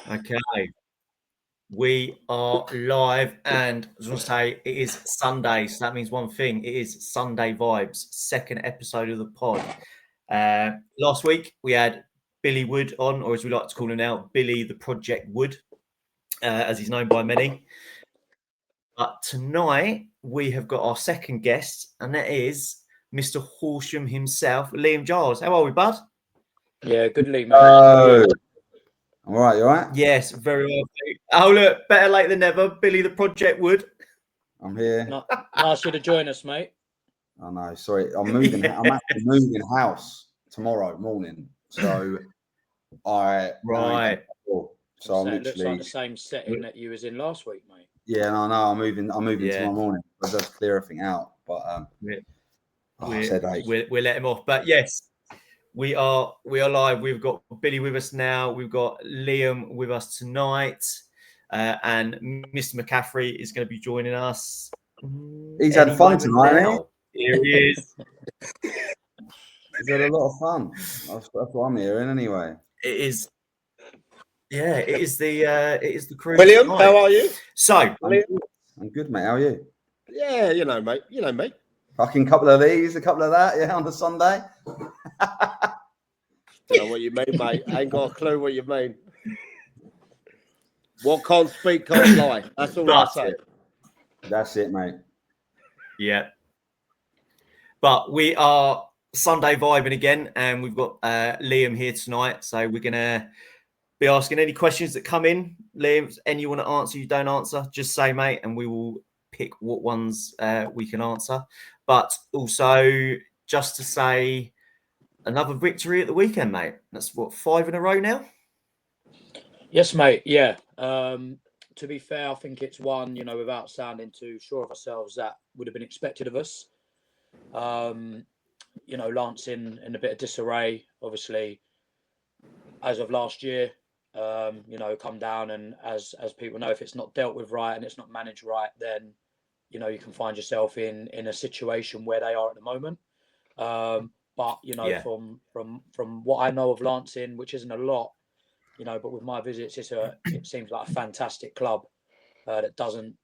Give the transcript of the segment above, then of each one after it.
Okay, we are live, and I was going to say it is Sunday, so that means one thing: it is Sunday Vibes, second episode of the pod. Last week we had Billy Wood on, or as we like to call him now, Billy the Project Wood, as he's known by many. But tonight we have got our second guest, and that is Mr. Horsham himself, Liam Giles. How are we, bud? Yeah, good lead, mate. How are you? All right, you all right? Yes, very well. Oh, look, better late than never. Billy the Project Wood. I'm here. Nice you to join us, mate. I know. Sorry, I'm moving. Yeah. I'm actually moving house tomorrow morning. So Right. So I'm It looks literally. like the same setting that you was in last week, mate. Yeah, no, I'm moving. I'm moving Yeah. tomorrow morning. I just clear everything out. But we'll let him off. But yes, we are live. We've got Billy with us now. We've got Liam with us tonight, and Mr. McCaffrey is going to be joining us. He's had fun tonight, hasn't now. Here he is. He's had a lot of fun. That's what I'm hearing, anyway. It is. Yeah, it is the crew. William, tonight. how are you? So I'm good, mate. How are you? Yeah, you know, mate. You know me. Fucking couple of these, a couple of that, yeah, on the Sunday. Don't know what you mean, mate. I ain't got a clue what you mean. What can't speak can't lie. That's all I say. That's it, mate. Yeah. But we are Sunday vibing again, and we've got Liam here tonight. So we're going to be asking any questions that come in. Liam, any you want to answer, you don't answer, just say, mate, and we will pick what ones we can answer. But also, just to say, another victory at the weekend, mate. That's what, 5 in a row now? Yes, mate. Yeah. To be fair, I think it's one, without sounding too sure of ourselves, that would have been expected of us. Lance in a bit of disarray, obviously, as of last year, come down, and as people know, if it's not dealt with right and it's not managed right, then, you can find yourself in a situation where they are at the moment. But, from what I know of Lancing, which isn't a lot, but with my visits, it seems like a fantastic club that doesn't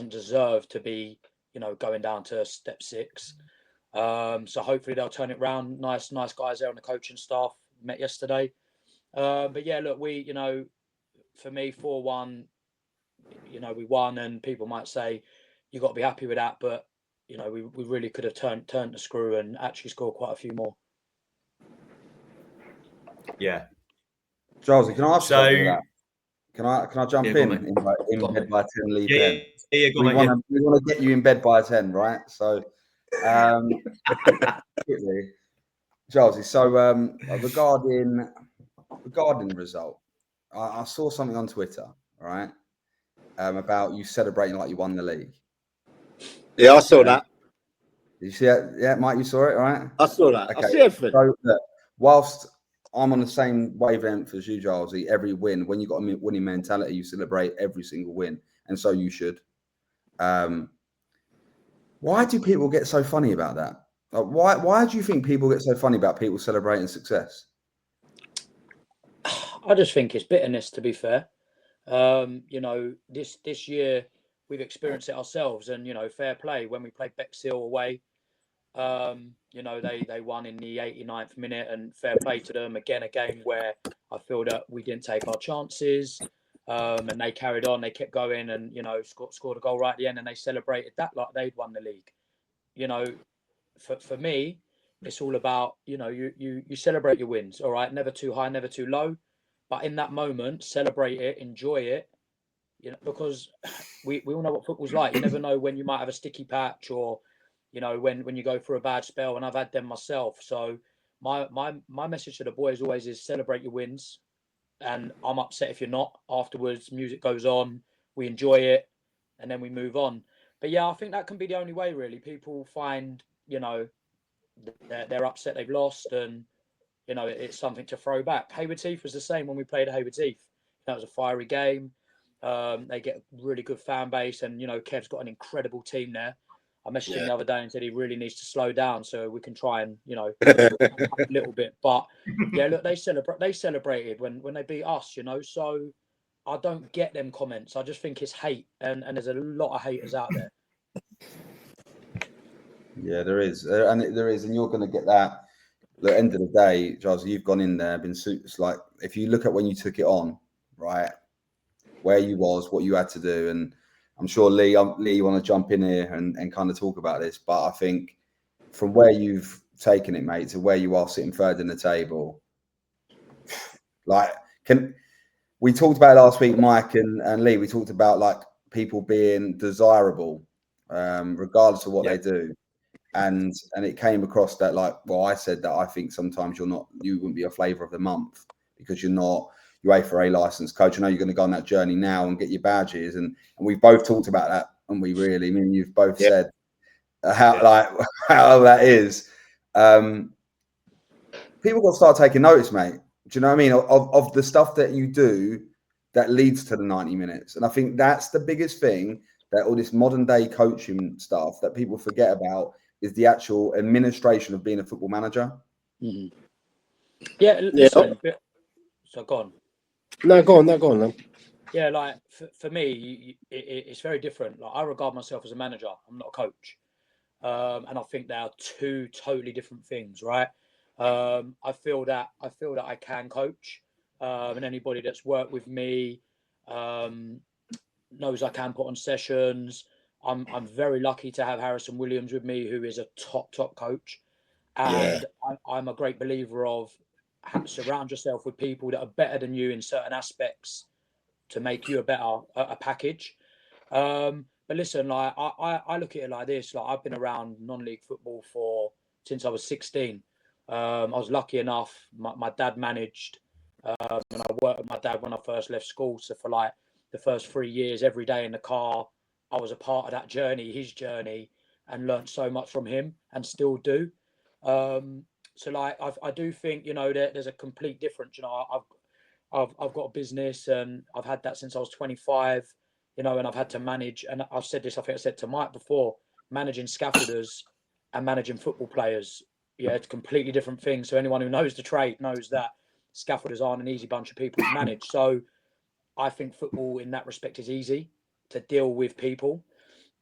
deserve to be, going down to step 6. So hopefully they'll turn it around. Nice guys there on the coaching staff. Met yesterday. But yeah, look, we, for me, 4-1, we won, and people might say you got to be happy with that, but we really could have turned the screw and actually scored quite a few more. Yeah. Giles, can I ask you something with that? Can I jump in bed by 10 lead 10? Yeah, we want to get you in bed by 10, right? So, Giles, so regarding the result, I saw something on Twitter, right, about you celebrating like you won the league. Yeah, I saw that. Did you see that? Yeah, Mike, you saw it, right? I saw that. Okay. I see everything. So, whilst I'm on the same wavelength as you, Giles, every win, when you've got a winning mentality, you celebrate every single win, and so you should. Why do people get so funny about that? Like, why do you think people get so funny about people celebrating success? I just think it's bitterness, to be fair. This year we've experienced it ourselves, and fair play when we played Bexhill away. They won in the 89th minute, and fair play to them. Again, a game where I feel that we didn't take our chances, and they carried on. They kept going, and scored a goal right at the end, and they celebrated that like they'd won the league. For me, it's all about you celebrate your wins. All right, never too high, never too low, but in that moment, celebrate it, enjoy it. Because we all know what football's like. You never know when you might have a sticky patch, or when you go through a bad spell, and I've had them myself. So my message to the boys always is celebrate your wins, and I'm upset if you're not. Afterwards, music goes on, we enjoy it, and then we move on. But yeah, I think that can be the only way, really. People find they're upset they've lost, and it's something to throw back. Haywards Heath was the same when we played at Haywards Heath. That was a fiery game. They get a really good fan base, and Kev's got an incredible team there. I messaged him the other day and said he really needs to slow down so we can try and a little bit. But yeah, look, they celebrated when they beat us. So I don't get them comments. I just think it's hate, and there's a lot of haters out there. Yeah, there is, and you're going to get that. At the end of the day, Giles, you've gone in there, been suits. Like, if you look at when you took it on, right, where you was, what you had to do, and I'm sure Lee, you want to jump in here and kind of talk about this, but I think from where you've taken it, mate, to where you are sitting third in the table, like, we talked about last week, Mike and Lee, we talked about like people being desirable, regardless of what they do. And it came across that, like, well, I said that I think sometimes you wouldn't be a flavour of the month because you're not UEFA licensed coach. I know you're going to go on that journey now and get your badges, and we've both talked about that, and we really, I mean, you've both said how that is. People got to start taking notice, mate. Do you know what I mean? Of the stuff that you do that leads to the 90 minutes, and I think that's the biggest thing that all this modern day coaching stuff that people forget about is the actual administration of being a football manager. Mm-hmm. Yeah, listen. So go on. No, go on then. Yeah, like for me, it's very different. Like, I regard myself as a manager. I'm not a coach, and I think they are two totally different things, right? I feel that I can coach, and anybody that's worked with me knows I can put on sessions. I'm very lucky to have Harrison Williams with me, who is a top coach, and I'm a great believer of surround yourself with people that are better than you in certain aspects to make you a package. But listen, like I look at it like this. Like, I've been around non-league football since I was 16. I was lucky enough. My dad managed, and I worked with my dad when I first left school. So for like the first 3 years, every day in the car, I was a part of that journey, his journey, and learned so much from him, and still do. So like I do think, you know, there's a complete difference. You know, I've got a business, and I've had that since I was 25. You know, and I've had to manage, and I've said this, I think I said to Mike before, managing scaffolders and managing football players. Yeah, it's completely different things. So anyone who knows the trade knows that scaffolders aren't an easy bunch of people to manage. So I think football in that respect is easy to deal with people.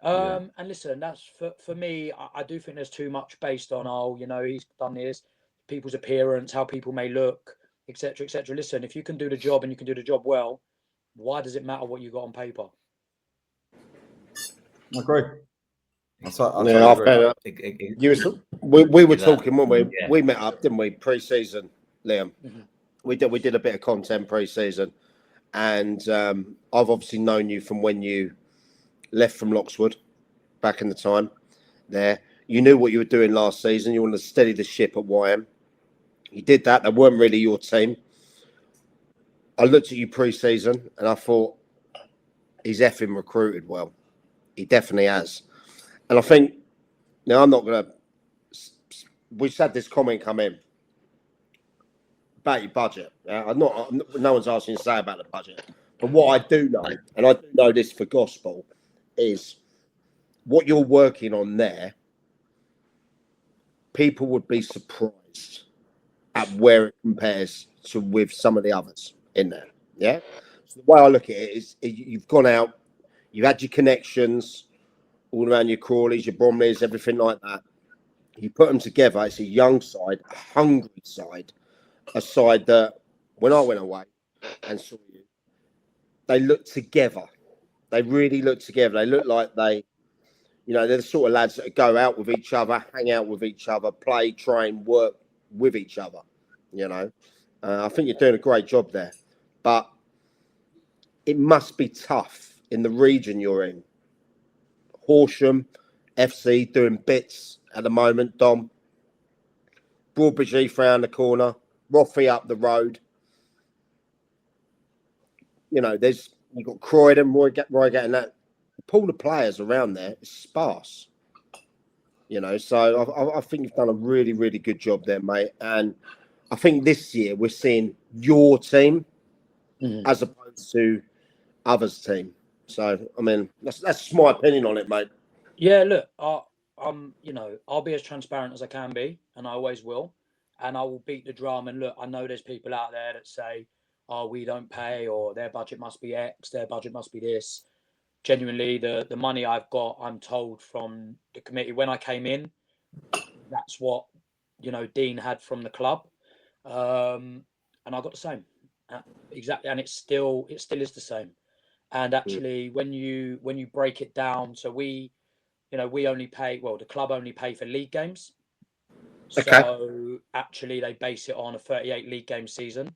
And listen, that's for me, I do think there's too much based on, oh, you know, he's done this, people's appearance, how people may look, etc., etc. Listen, if you can do the job and you can do the job well, why does it matter what you got on paper? I agree. We were talking when we met up, didn't we? Pre-season, Liam. Mm-hmm. We did a bit of content pre-season, and I've obviously known you from when you left from Loxwood back in the time. There, you knew what you were doing last season. You wanted to steady the ship at YM. You did that. They weren't really your team. I looked at you pre-season and I thought, he's effing recruited well. He definitely has. And I think, now I'm not going to, we just had this comment come in about your budget. No one's asking you to say about the budget. But what I do know, and I do know this for gospel, is what you're working on there, people would be surprised at where it compares to with some of the others in there. Yeah. So the way I look at it is you've gone out, you've had your connections all around your Crawleys, your Bromleys, everything like that. You put them together. It's a young side, a hungry side, a side that when I went away and saw you, they looked together. They really look together. They look like they're the sort of lads that go out with each other, hang out with each other, play, train, work with each other. You know, I think you're doing a great job there, but it must be tough in the region you're in. Horsham, FC doing bits at the moment. Dom, Broadbridge Heath round the corner, Roffey up the road. You know, you've got Croydon, Roygate, and that. The pool of players around there is sparse. You know, so I think you've done a really, really good job there, mate. And I think this year we're seeing your team as opposed to others' team. So, I mean, that's my opinion on it, mate. Yeah, look, I'll be as transparent as I can be, and I always will. And I will beat the drum. And look, I know there's people out there that say, oh, we don't pay, or their budget must be X, their budget must be this. Genuinely, the money I've got, I'm told from the committee when I came in, that's what, you know, Dean had from the club. And I got the same. Exactly. And it still is the same. And actually, when you break it down, so we only pay, well, the club only pay for league games. Okay. So actually, they base it on a 38 league game season.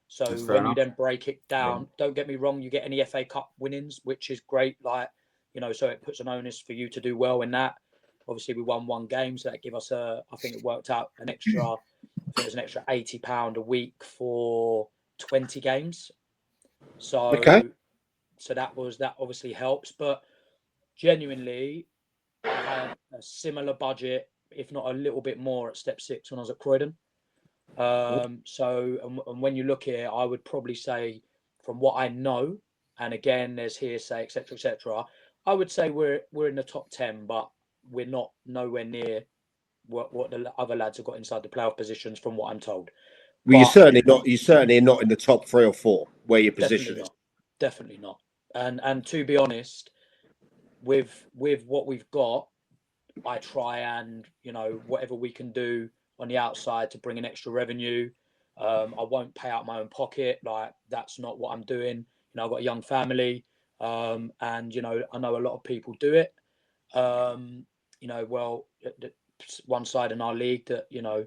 So That's fair when you enough. then break it down, don't get me wrong, you get any FA Cup winnings, which is great. Like, you know, so it puts an onus for you to do well in that. Obviously, we won one game, so that gave us I think it worked out an extra, I think it was an extra £80 a week for 20 games. So, Okay. so that obviously helps. But genuinely, I had a similar budget, if not a little bit more, at Step 6 when I was at Croydon. So, and when you look here, I would probably say, from what I know, and again, there's hearsay, etc., I would say we're in the top 10, but we're not nowhere near what the other lads have got inside the playoff positions, from what I'm told. Well, you're But certainly not in the top 3 or 4 where your position is. Definitely not. And to be honest, with what we've got, I try and, you know, whatever we can do on the outside to bring in extra revenue. I won't pay out my own pocket. Like, that's not what I'm doing. You know, I've got a young family, and, you know, I know a lot of people do it. You know, well, one side in our league that, you know,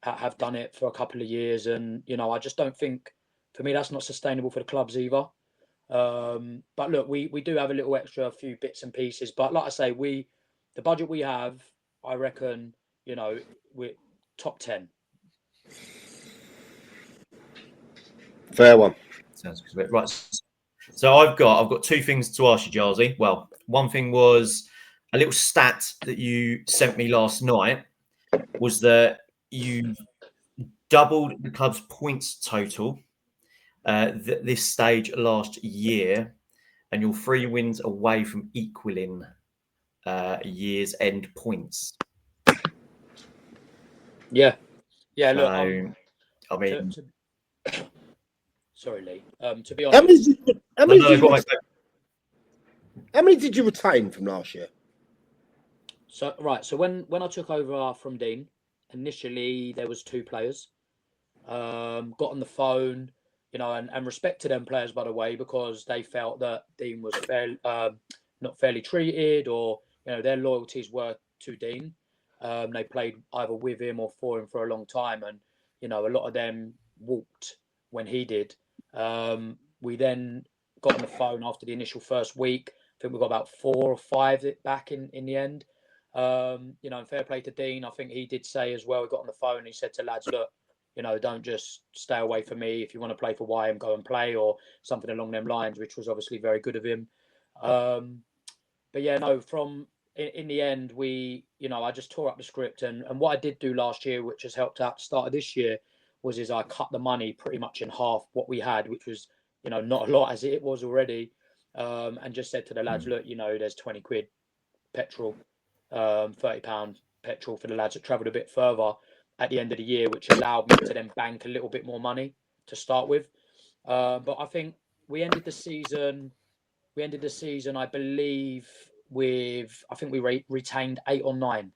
have done it for a couple of years, and, you know, I just don't think, for me, that's not sustainable for the clubs either. But look, we do have a little extra, a few bits and pieces, but like I say, the budget we have, I reckon, you know, we're top 10. Fair one. Sounds good. Right. So I've got two things to ask you, Gilesy. Well, one thing was a little stat that you sent me last night was that you doubled the club's points total this stage last year, and you're 3 wins away from equaling year's end points. Yeah. So, Look, I mean, sorry, Lee. To be honest, how many did you retain from last year? So when I took over from Dean, initially there was 2 players. Got on the phone, you know, and respect to them players, by the way, because they felt that Dean was not fairly treated, or, you know, their loyalties were to Dean. They played either with him or for him for a long time, and, you know, a lot of them walked when he did. We then got on the phone after the initial first week. I think we got about 4 or 5 back in the end. You know, and fair play to Dean. I think he did say as well, he got on the phone and he said to lads, look, you know, don't just stay away from me. If you want to play for YM, go and play, or something along them lines, which was obviously very good of him. But yeah, no, in the end, you know, I just tore up the script, and what I did do last year, which has helped out the start of this year, is I cut the money pretty much in half what we had, which was, you know, not a lot as it was already, and just said to the lads, look, you know, there's 20 quid petrol, £30 petrol for the lads that travelled a bit further at the end of the year, which allowed me to then bank a little bit more money to start with. But I think we ended the season, I believe, with, I think we retained 8 or 9.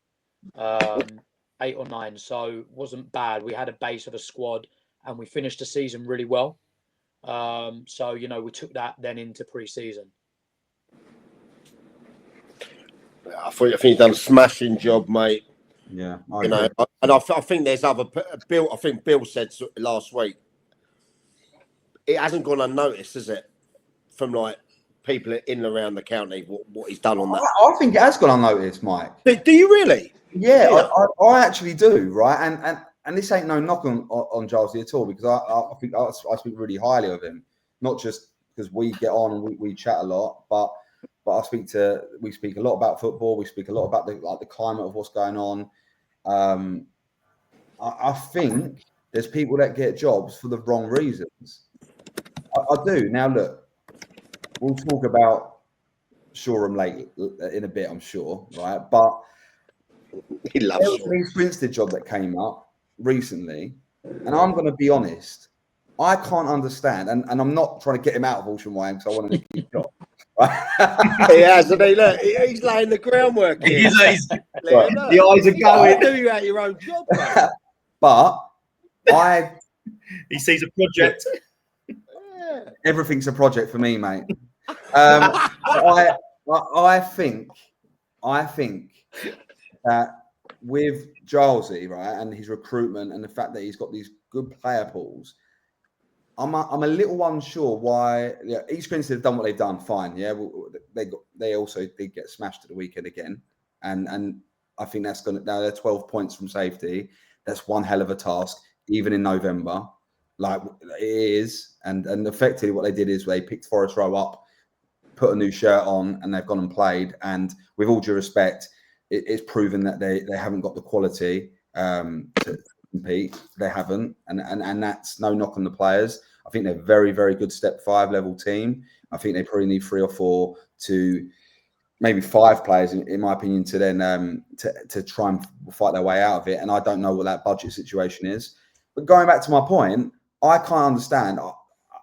8 or 9, so it wasn't bad. We had a base of a squad, and we finished the season really well. So, you know, we took that then into pre-season. I think you've done a smashing job, mate. Yeah, you know, and I think there's other Bill. I think Bill said last week, it hasn't gone unnoticed, has it, from like people in and around the county, what he's done on that. I think it has gone unnoticed, Mike. Do you really? Yeah, I actually do, right? And this ain't no knock on Giles at all, because I think I speak really highly of him, not just because we get on and we chat a lot, but we speak a lot about football. We speak a lot about the climate of what's going on. I think there's people that get jobs for the wrong reasons. I do. Now look, we'll talk about Shoreham late in a bit, I'm sure, right? But he loves the Princeton job that came up recently, and I'm going to be honest, I can't understand, and I'm not trying to get him out of Horsham Wine because I want him to keep job. He has, and look, he's laying the groundwork here. He's, Liam, look, the eyes are you going. knew you had your own job, mate. But He sees a project. Yeah. everything's a project for me, mate. I think that with Gilesy, right, and his recruitment and the fact that he's got these good player pools, I'm a little unsure why. Yeah, East Grinstead have done what they've done. Fine, yeah. Well, they also did get smashed at the weekend again, and I think that's going to now they're 12 points from safety. That's one hell of a task, even in November. Like it is, and effectively what they did is they picked Forest Row up, put a new shirt on, and they've gone and played. And with all due respect, it's proven that they haven't got the quality to compete. They haven't, and that's no knock on the players. I think they're very, very good step 5 level team. I think they probably need 3 or 4 to maybe 5 players, in my opinion, to then to try and fight their way out of it. And I don't know what that budget situation is. But going back to my point, I can't understand.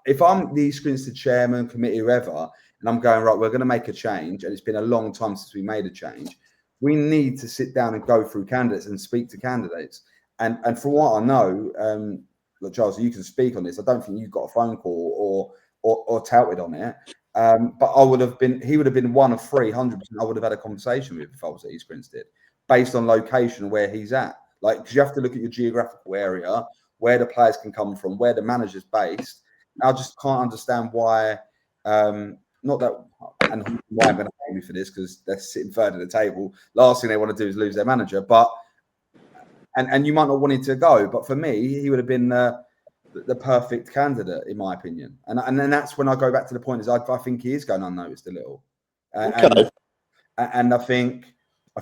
If I'm the East Grinstead chairman, committee, whoever, and I'm going, right, we're going to make a change, and it's been a long time since we made a change, we need to sit down and go through candidates and speak to candidates. And from what I know, look, Giles, you can speak on this. I don't think you got a phone call or touted on it. But he would have been one of 300%. I would have had a conversation with if I was at East Grinstead, based on location where he's at. Like, because you have to look at your geographical area, where the players can come from, where the manager's based. I just can't understand why. Not that, and why I'm going to hate me for this because they're sitting third at the table. Last thing they want to do is lose their manager. But and you might not want him to go, but for me, he would have been the perfect candidate, in my opinion. And then that's when I go back to the point is I think he is going unnoticed a little. Okay. And I think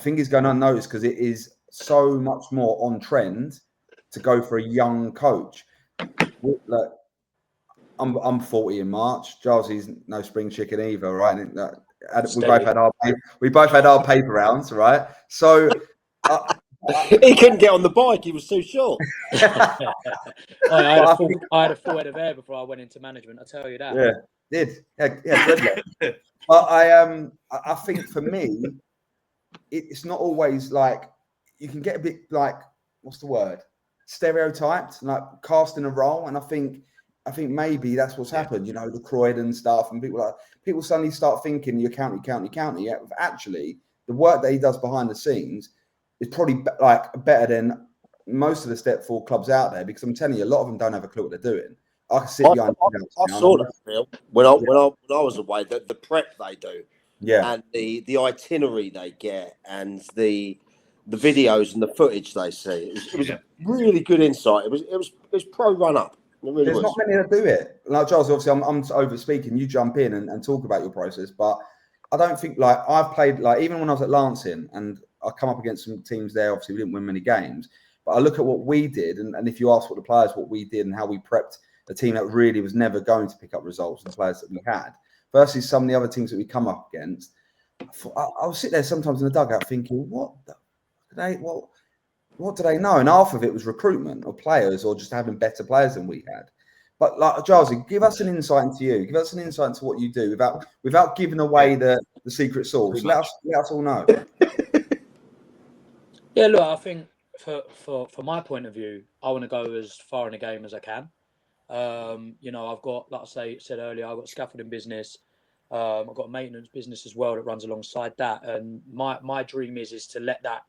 he's going unnoticed because it is so much more on trend to go for a young coach. Look, I'm 40 in March. Giles is no spring chicken either, right? We both had our paper rounds, right? So he couldn't get on the bike; he was too short. I had a full head of hair before I went into management. I tell you that. Yeah, did yeah. But I think for me, it's not always like you can get a bit like what's the word? Stereotyped, like casting a role, and I think maybe that's what's happened. You know, the Croydon stuff, and people suddenly start thinking you're county. Yeah, actually, the work that he does behind the scenes is probably like better than most of the step 4 clubs out there. Because I'm telling you, a lot of them don't have a clue what they're doing. I saw that, Phil, when I was away. The prep they do, yeah, and the itinerary they get, and the videos and the footage they see. It was a really good insight. It was pro run up. Really there's not many that do it. Like Giles, obviously, I'm over speaking. You jump in and talk about your process, but I don't think like I've played like even when I was at Lancing and I come up against some teams there. Obviously, we didn't win many games, but I look at what we did, and if you ask what the players what we did and how we prepped a team that really was never going to pick up results and the players that we had versus some of the other teams that we come up against, I'll sit there sometimes in the dugout thinking, what do they know? And half of it was recruitment of players or just having better players than we had. But like Giles, give us an insight into you. Give us an insight into what you do without giving away the secret sauce. Let us all know. Yeah, look, I think for my point of view, I want to go as far in the game as I can. You know, I've got, like I said earlier, I've got scaffolding business. I've got a maintenance business as well that runs alongside that. And my dream is to let that,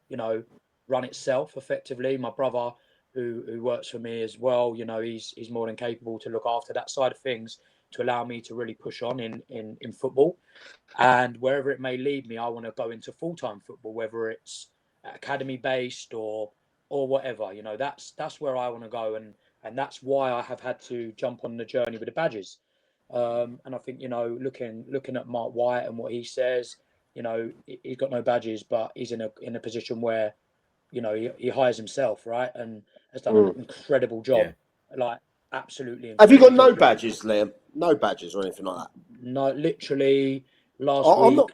you know, run itself effectively. My brother, who works for me as well, you know, he's more than capable to look after that side of things to allow me to really push on in football. And wherever it may lead me, I want to go into full-time football, whether it's academy based or whatever. You know, that's where I want to go, and that's why I have had to jump on the journey with the badges. And I think, you know, looking at Mark White and what he says, you know, he's got no badges, but he's in a position where, you know, he hires himself, right, and has done an incredible job, like absolutely. Have you got no badges, Liam? No badges or anything like that? No, literally last week.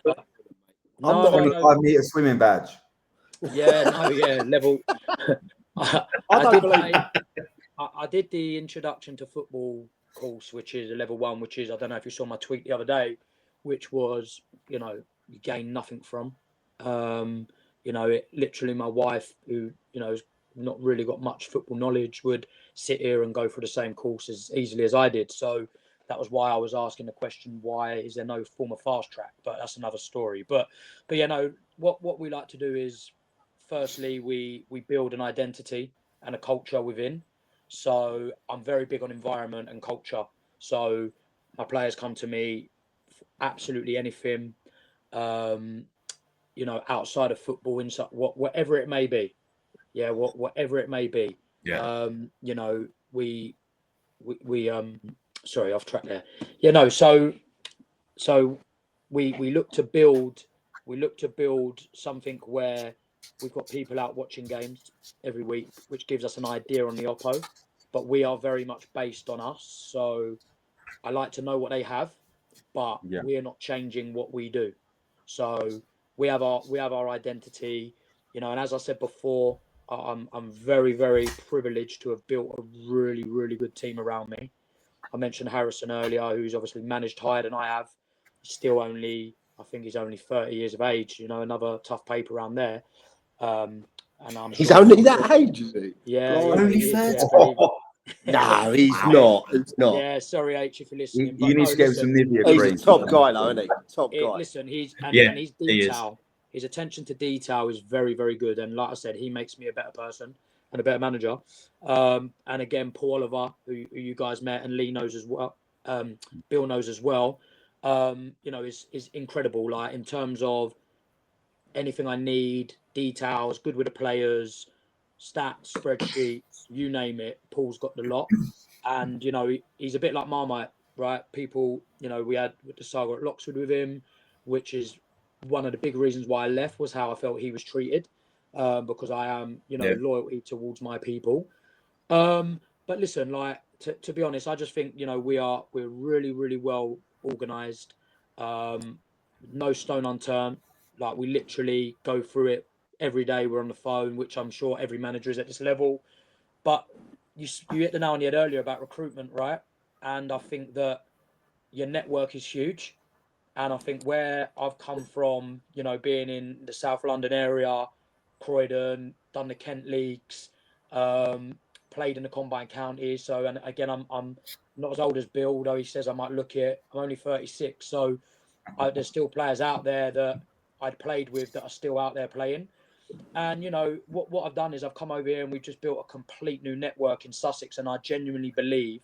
I'm not 25-meter swimming badge. Yeah, no, yeah, level. I I did the introduction to football course, which is a level 1, which is, I don't know if you saw my tweet the other day, which was, you gain nothing from. It literally, my wife, who, has not really got much football knowledge, would sit here and go through the same course as easily as I did. So that was why I was asking the question, why is there no form of fast track? But that's another story. But what we like to do is, firstly, we build an identity and a culture within. So I'm very big on environment and culture. So my players come to me for absolutely anything, outside of football, inside whatever it may be. Yeah, whatever it may be. Yeah. We sorry, off track there. So we look to build something where we've got people out watching games every week, which gives us an idea on the oppo, but we are very much based on us. So I like to know what they have, but we're not changing what we do. So we have our identity, and as I said before, I'm very, very privileged to have built a really, really good team around me. I mentioned Harrison earlier, who's obviously managed higher than I have. I think he's only 30 years of age, another tough paper around there. And he's only that age, is he? Yeah. Only 30. No, he's Wow. not. He's not. Yeah, sorry, H, if you're listening. You need to give him some Nivea He's cream. a top guy, though, isn't he? Top guy. Listen, he's he detail. His attention to detail is very, very good. And like I said, he makes me a better person and a better manager. And again, Paul Oliver, who you guys met, and Lee knows as well, Bill knows as well, is incredible. Like, in terms of anything I need, details, good with the players, stats, spreadsheets, you name it, Paul's got the lot. And, he's a bit like Marmite, right? People, we had the saga at Loxwood with him, which is one of the big reasons why I left, was how I felt he was treated, because I am, loyalty towards my people. But listen, like, to be honest, I just think, we're really, really well organised. No stone unturned. Like, we literally go through it every day. We're on the phone, which I'm sure every manager is at this level. But you hit the nail on the head earlier about recruitment, right? And I think that your network is huge. And I think where I've come from, being in the South London area, Croydon, done the Kent leagues, played in the combined counties. So, and again, I'm not as old as Bill, although he says I might look it. I'm only 36. So there's still players out there that I'd played with that are still out there playing. And, what I've done is I've come over here and we've just built a complete new network in Sussex. And I genuinely believe,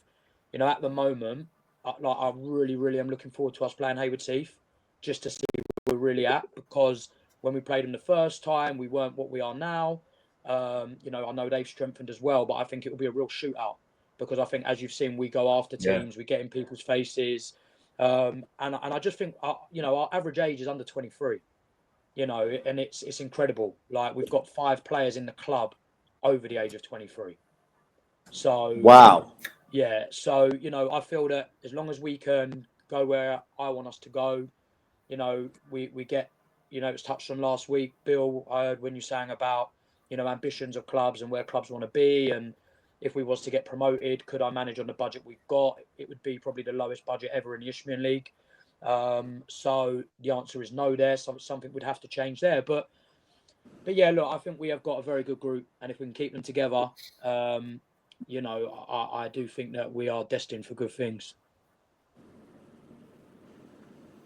at the moment, I really, really am looking forward to us playing Haywards Heath, just to see where we're really at. Because when we played them the first time, we weren't what we are now. I know they've strengthened as well, but I think it will be a real shootout. Because I think, as you've seen, we go after teams, we get in people's faces. And I just think, our average age is under 23. And it's incredible. Like, we've got 5 players in the club over the age of 23. So wow. Yeah. So, I feel that as long as we can go where I want us to go, we get, it was touched on last week, Bill, I heard when you sang about, ambitions of clubs and where clubs want to be. And if we was to get promoted, could I manage on the budget we've got? It would be probably the lowest budget ever in the Isthmian League. So the answer is no there. Something would have to change there. But yeah, look, I think we have got a very good group. And if we can keep them together, I do think that we are destined for good things.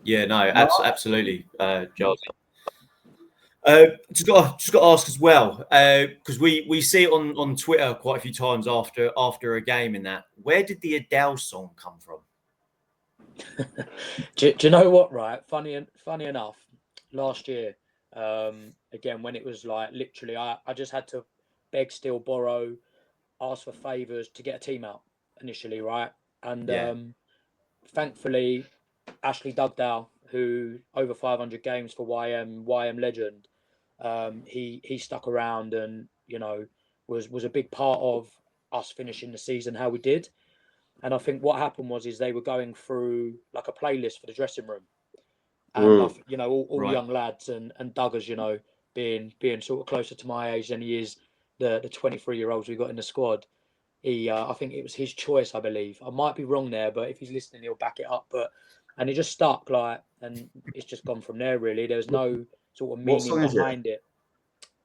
Yeah, no, absolutely, Giles. Just got to ask as well, because we see it on Twitter quite a few times after a game. In that, where did the Adele song come from? do you know what? Right, funny enough, last year, again, when it was like literally, I just had to beg, steal, borrow, ask for favours to get a team out initially, right? And thankfully, Ashley Dugdale, who over 500 games for YM legend, he stuck around and was a big part of us finishing the season how we did. And I think what happened was they were going through like a playlist for the dressing room, and all right. Young lads and Duggars, being sort of closer to my age than he is the 23-year-olds we got in the squad. I think it was his choice, I believe. I might be wrong there, but if he's listening, he'll back it up. And it just stuck, and it's just gone from there. Really, there's no sort of What meaning song is behind it.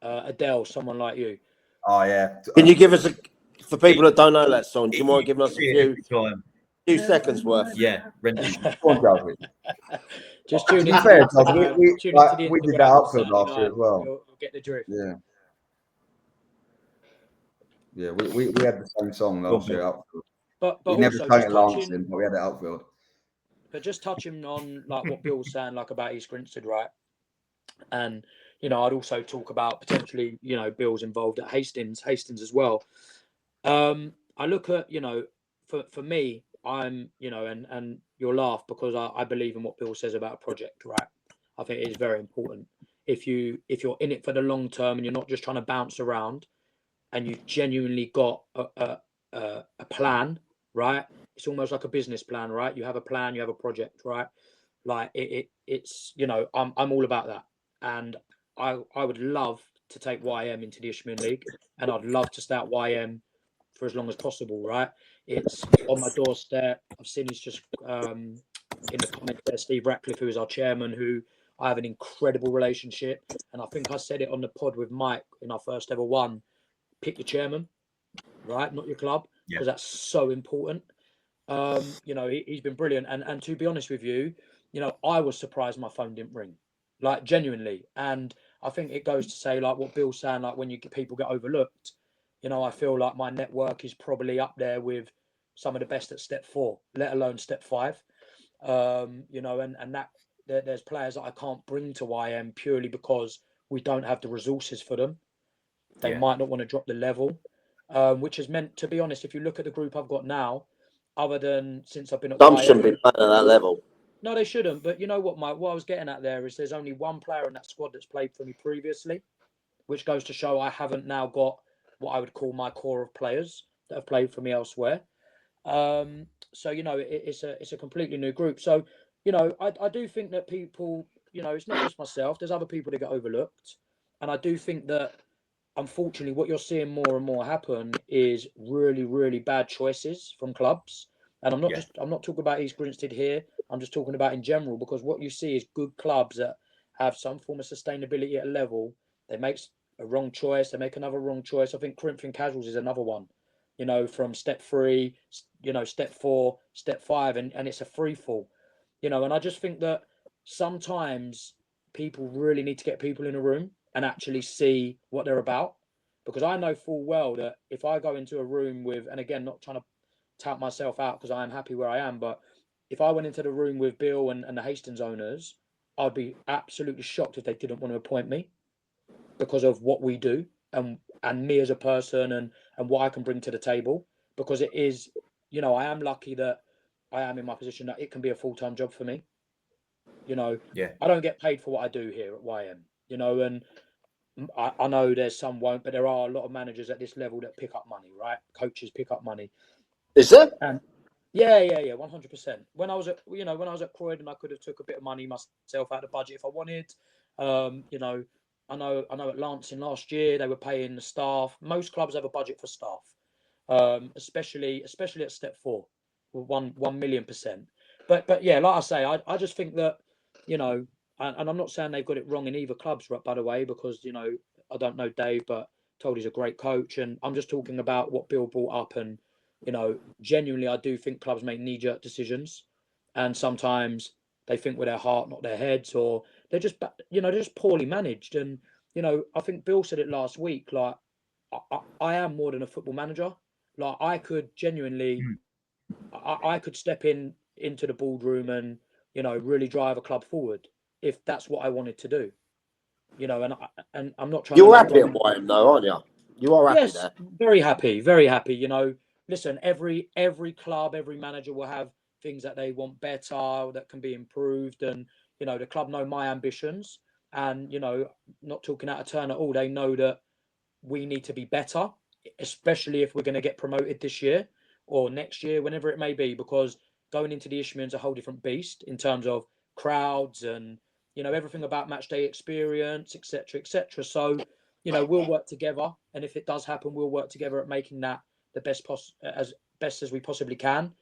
Adele, Someone Like You. Oh yeah. Can you give us for people that don't know that song? Do you mind giving us a few seconds worth? Yeah, rendition. Go on, Giles. Just To tune be into fair, the Giles, Instagram. we Tune into the did Instagram that on outfield Saturday last year night. as well. You'll get the drift. Yeah. Yeah, we had the same song last year outfield. But we never also sang just it touching, Lancing, but we had it outfield. but just touching on like what Bill's saying, like about East Grinstead, right? And I'd also talk about potentially, Bill's involved at Hastings as well. I look at, for me, I'm, and you'll laugh because I believe in what Bill says about a project, right? I think it is very important. If you're in it for the long term and you're not just trying to bounce around, and you've genuinely got a plan, right? It's almost like a business plan, right? You have a plan, you have a project, right? Like it's I'm all about that, and I would love to take YM into the Isthmian League, and I'd love to start YM for as long as possible, right? It's on my doorstep. I've seen he's just in the comments there, Steve Ratcliffe, who is our chairman, who I have an incredible relationship, and I think I said it on the pod with Mike in our first ever one. Pick your chairman, right? Not your club, because that's so important. He's been brilliant. And to be honest with you, I was surprised my phone didn't ring, like genuinely. And I think it goes to say, like what Bill's saying, like when people get overlooked, I feel like my network is probably up there with some of the best at step 4, let alone step 5. And that there's players that I can't bring to YM purely because we don't have the resources for them. They might not want to drop the level, which has meant, to be honest, if you look at the group I've got now, other than since I've been at Some YM, shouldn't be playing at that level. No, they shouldn't. But you know what, Mike? What I was getting at there is there's only one player in that squad that's played for me previously, which goes to show I haven't now got what I would call my core of players that have played for me elsewhere. So it's a completely new group. So I do think that people, it's not just myself. There's other people that get overlooked, and I do think that, unfortunately, what you're seeing more and more happen is really, really bad choices from clubs. And I'm not talking about East Grinstead here. I'm just talking about in general, because what you see is good clubs that have some form of sustainability at a level. They make a wrong choice. They make another wrong choice. I think Corinthian Casuals is another one, from step 3, step 4, step 5, and it's a free fall, and I just think that sometimes people really need to get people in a room and actually see what they're about. Because I know full well that if I go into a room with, and again, not trying to tout myself out because I am happy where I am, but if I went into the room with Bill and the Hastings owners, I'd be absolutely shocked if they didn't want to appoint me because of what we do and me as a person and what I can bring to the table. Because it is, I am lucky that I am in my position that it can be a full-time job for me. I don't get paid for what I do here at YM, and I know there's some won't, but there are a lot of managers at this level that pick up money, right? Coaches pick up money. Is there? And yeah, 100%. When I was at Croydon, I could have took a bit of money myself out of the budget if I wanted. I know at Lancing last year they were paying the staff. Most clubs have a budget for staff, especially at step 4, 1,000,000%. But yeah, like I say, I just think that, and I'm not saying they've got it wrong in either clubs, by the way, because I don't know Dave, but told he's a great coach, and I'm just talking about what Bill brought up. And genuinely, I do think clubs make knee-jerk decisions, and sometimes they think with their heart, not their heads, or they're just poorly managed. And I think Bill said it last week. Like, I am more than a football manager. Like, I could genuinely, I could step into the boardroom and really drive a club forward if that's what I wanted to do. And I'm not trying. You're happy at YM though, aren't you? You are happy there. Very happy, very happy. Listen, every club, every manager will have things that they want better, that can be improved, and the club know my ambitions, and not talking out of turn at all. They know that we need to be better, especially if we're going to get promoted this year or next year, whenever it may be, because going into the Isthmian's a whole different beast in terms of crowds and everything about match day experience, etc., etc. So we'll work together, and if it does happen, we'll work together at making that the as best as we possibly can.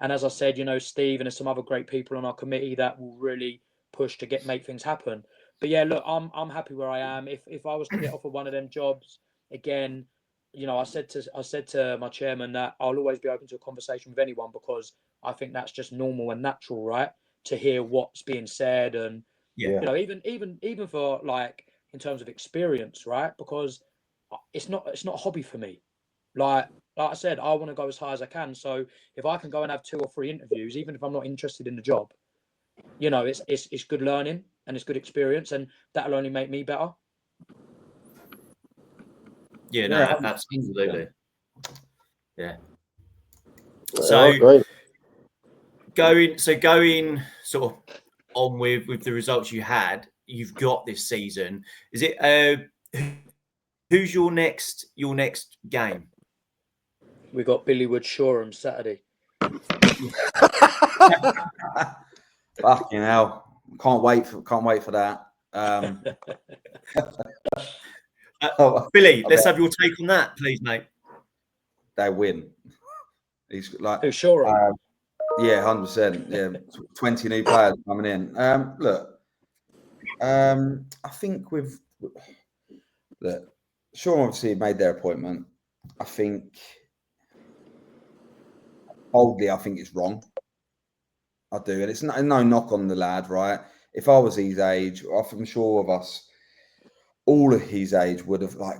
And as I said, you know, Steve and there's some other great people on our committee that will really push to make things happen. But yeah, look, I'm happy where I am. If I was to get offered one of them jobs again, you know, I said to my chairman that I'll always be open to a conversation with anyone, because I think that's just normal and natural, right? To hear what's being said, and Yeah. you know, even for like in terms of experience, right? Because it's not a hobby for me. Like I said, I want to go as high as I can. So if I can go and have 2 or 3 interviews, even if I'm not interested in the job, you know, it's good learning and it's good experience, and that'll only make me better. Yeah, no, Yeah. absolutely. Yeah. Oh, So great. going sort of on with the results you've got this season. Is it who's your next game? We got Billywood Shoreham Saturday. Fucking hell! Can't wait for that. Billy, let's have your take on that, please, mate. They win. He's like, Who, Shoreham? yeah, 100%. Yeah, 20 new players coming in. Look, I think Sean obviously made their appointment. I think boldly, I think it's wrong. I do, and it's no knock on the lad, right? If I was his age, I'm sure of us, all of his age would have like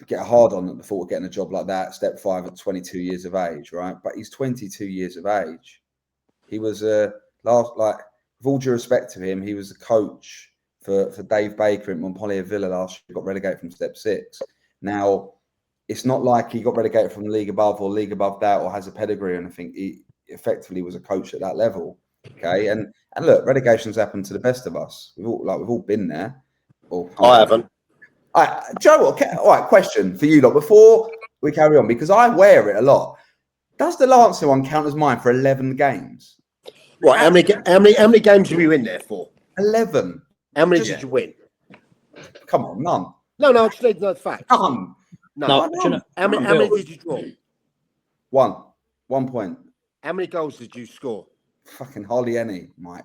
get a hard on at the thought of getting a job like that. Step 5 at 22 years of age, right? But he's 22 years of age. He was with all due respect to him, he was the coach for Dave Baker at Montpellier Villa last year. Got relegated from Step 6. Now, it's not like he got relegated from the league above or league above that or has a pedigree or anything. He effectively was a coach at that level. Okay, and look, relegations happen to the best of us. We've all been there. I haven't. Joe, all right, question for you lot before we carry on, because I wear it a lot. Does the Lancing one count as mine for 11 games? Right, how many games were you in there for? 11. How many did you win? Come on, none. No, I just need to know the facts. None. No, How many did you draw? 1 point. How many goals did you score? Fucking hardly any, Mike.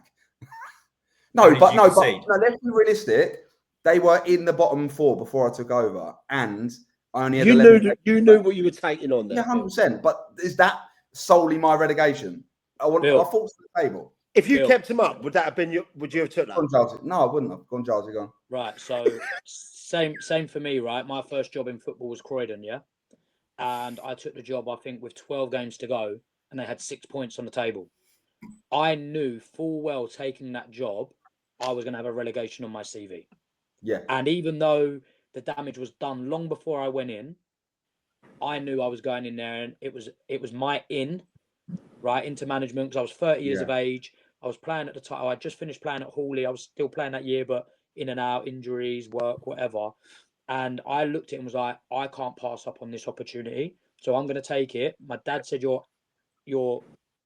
How many did you concede? Let's be realistic. They were in the bottom 4 before I took over, and I only had You 11. knew what you were taking on there. Yeah, 100%. But is that solely my relegation? I fall to the table. If you kept him up, would that have been would you have took that? No, I wouldn't have. Gone Giles, gone. Right. So same for me, right? My first job in football was Croydon, yeah. And I took the job, I think, with 12 games to go, and they had 6 points on the table. I knew full well taking that job, I was going to have a relegation on my CV. Yeah. And even though the damage was done long before I went in, I knew I was going in there, and it was my right into management, because I was 30 years of age. I was playing at the time. I just finished playing at Hawley. I was still playing that year, but in and out, injuries, work, whatever. And I looked at it and was like, I can't pass up on this opportunity, so I'm going to take it. My dad said, you're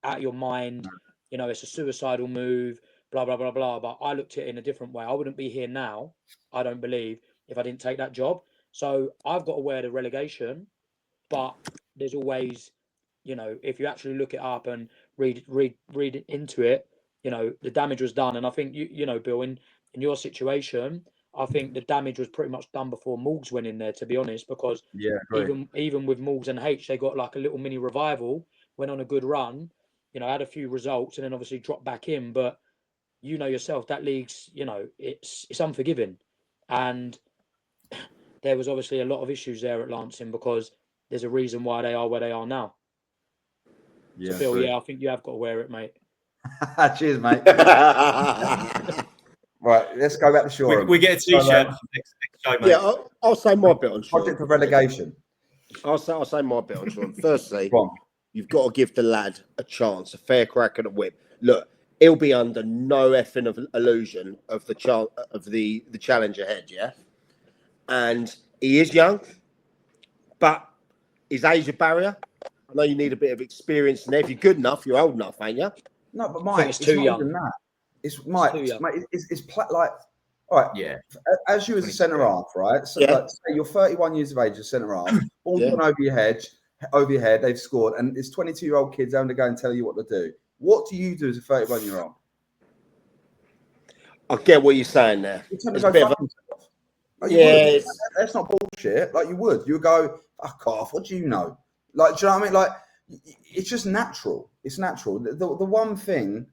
out of your mind. You know, it's a suicidal move, blah, blah, blah, blah. But I looked at it in a different way. I wouldn't be here now, I don't believe, if I didn't take that job. So I've got to wear the relegation, but there's always, you know, if you actually look it up and read into it, you know, the damage was done. And I think, you know, Bill, in your situation, I think the damage was pretty much done before Morgs went in there, to be honest, because even with Morgs and H, they got like a little mini revival, went on a good run, you know, had a few results, and then obviously dropped back in. But you know yourself, that league's, you know, it's unforgiving. And there was obviously a lot of issues there at Lancing, because there's a reason why they are where they are now. Yeah, so Bill, I think you have got to wear it, mate. Cheers, mate. Right, let's go back to Shoreham. We get a t-shirt next show, mate. Yeah, I'll say my bit on Shoreham. Project of relegation. I'll say my bit on Shoreham. Firstly, you've got to give the lad a chance, a fair crack at the whip. Look, he'll be under no effing of illusion of the challenge ahead, yeah? And he is young, but is age a barrier? I know you need a bit of experience in there. If you're good enough, you're old enough, ain't you? No, but Mike, it's too young. Even that. It's Mike. It's like, all right. Yeah. As you as a centre half, right? So, like, say you're 31 years of age as centre half, ball's gone over your head. over your head. They've scored, and it's 22-year-old kids having to go and tell you what to do. What do you do as a 31-year-old? I get what you're saying there. You're trying to It's go a bit of fuck a- yourself. Like, Yeah, that's not bullshit. Like you would go fuck off. What do you know? Like, do you know what I mean? Like, it's just natural. It's natural. The one thing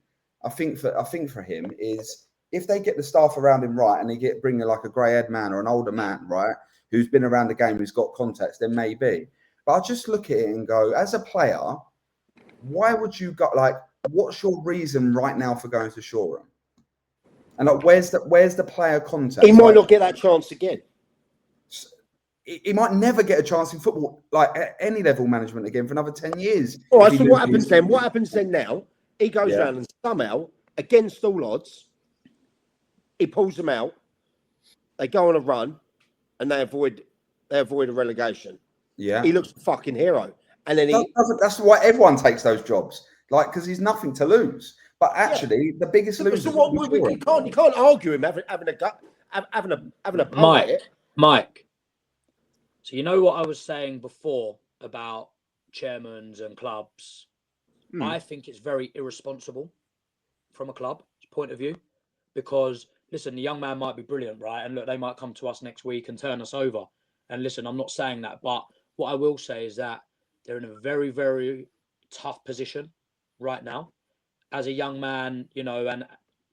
I think for him is if they get the staff around him right and they bring like a grey-haired man or an older man, right, who's been around the game, who's got contacts, then maybe. But I just look at it and go, as a player, why would you go? Like, what's your reason right now for going to Shoreham? And like, where's the player contact? he might not get that chance again. He might never get a chance in football, like at any level management again, for another 10 years. All right, so what happens then? What happens then now? He goes Yeah. around and somehow, against all odds, he pulls them out. They go on a run, and they avoid a relegation. Yeah, He looks a fucking hero. And then that's why everyone takes those jobs, like, because he's nothing to lose. But actually, the biggest loser. So you can't argue him having a punt at it. Mike. So you know what I was saying before about chairmans and clubs? I think it's very irresponsible from a club's point of view, because listen, the young man might be brilliant, right? And look, they might come to us next week and turn us over. And listen, I'm not saying that, but what I will say is that they're in a very, very tough position right now as a young man, you know, and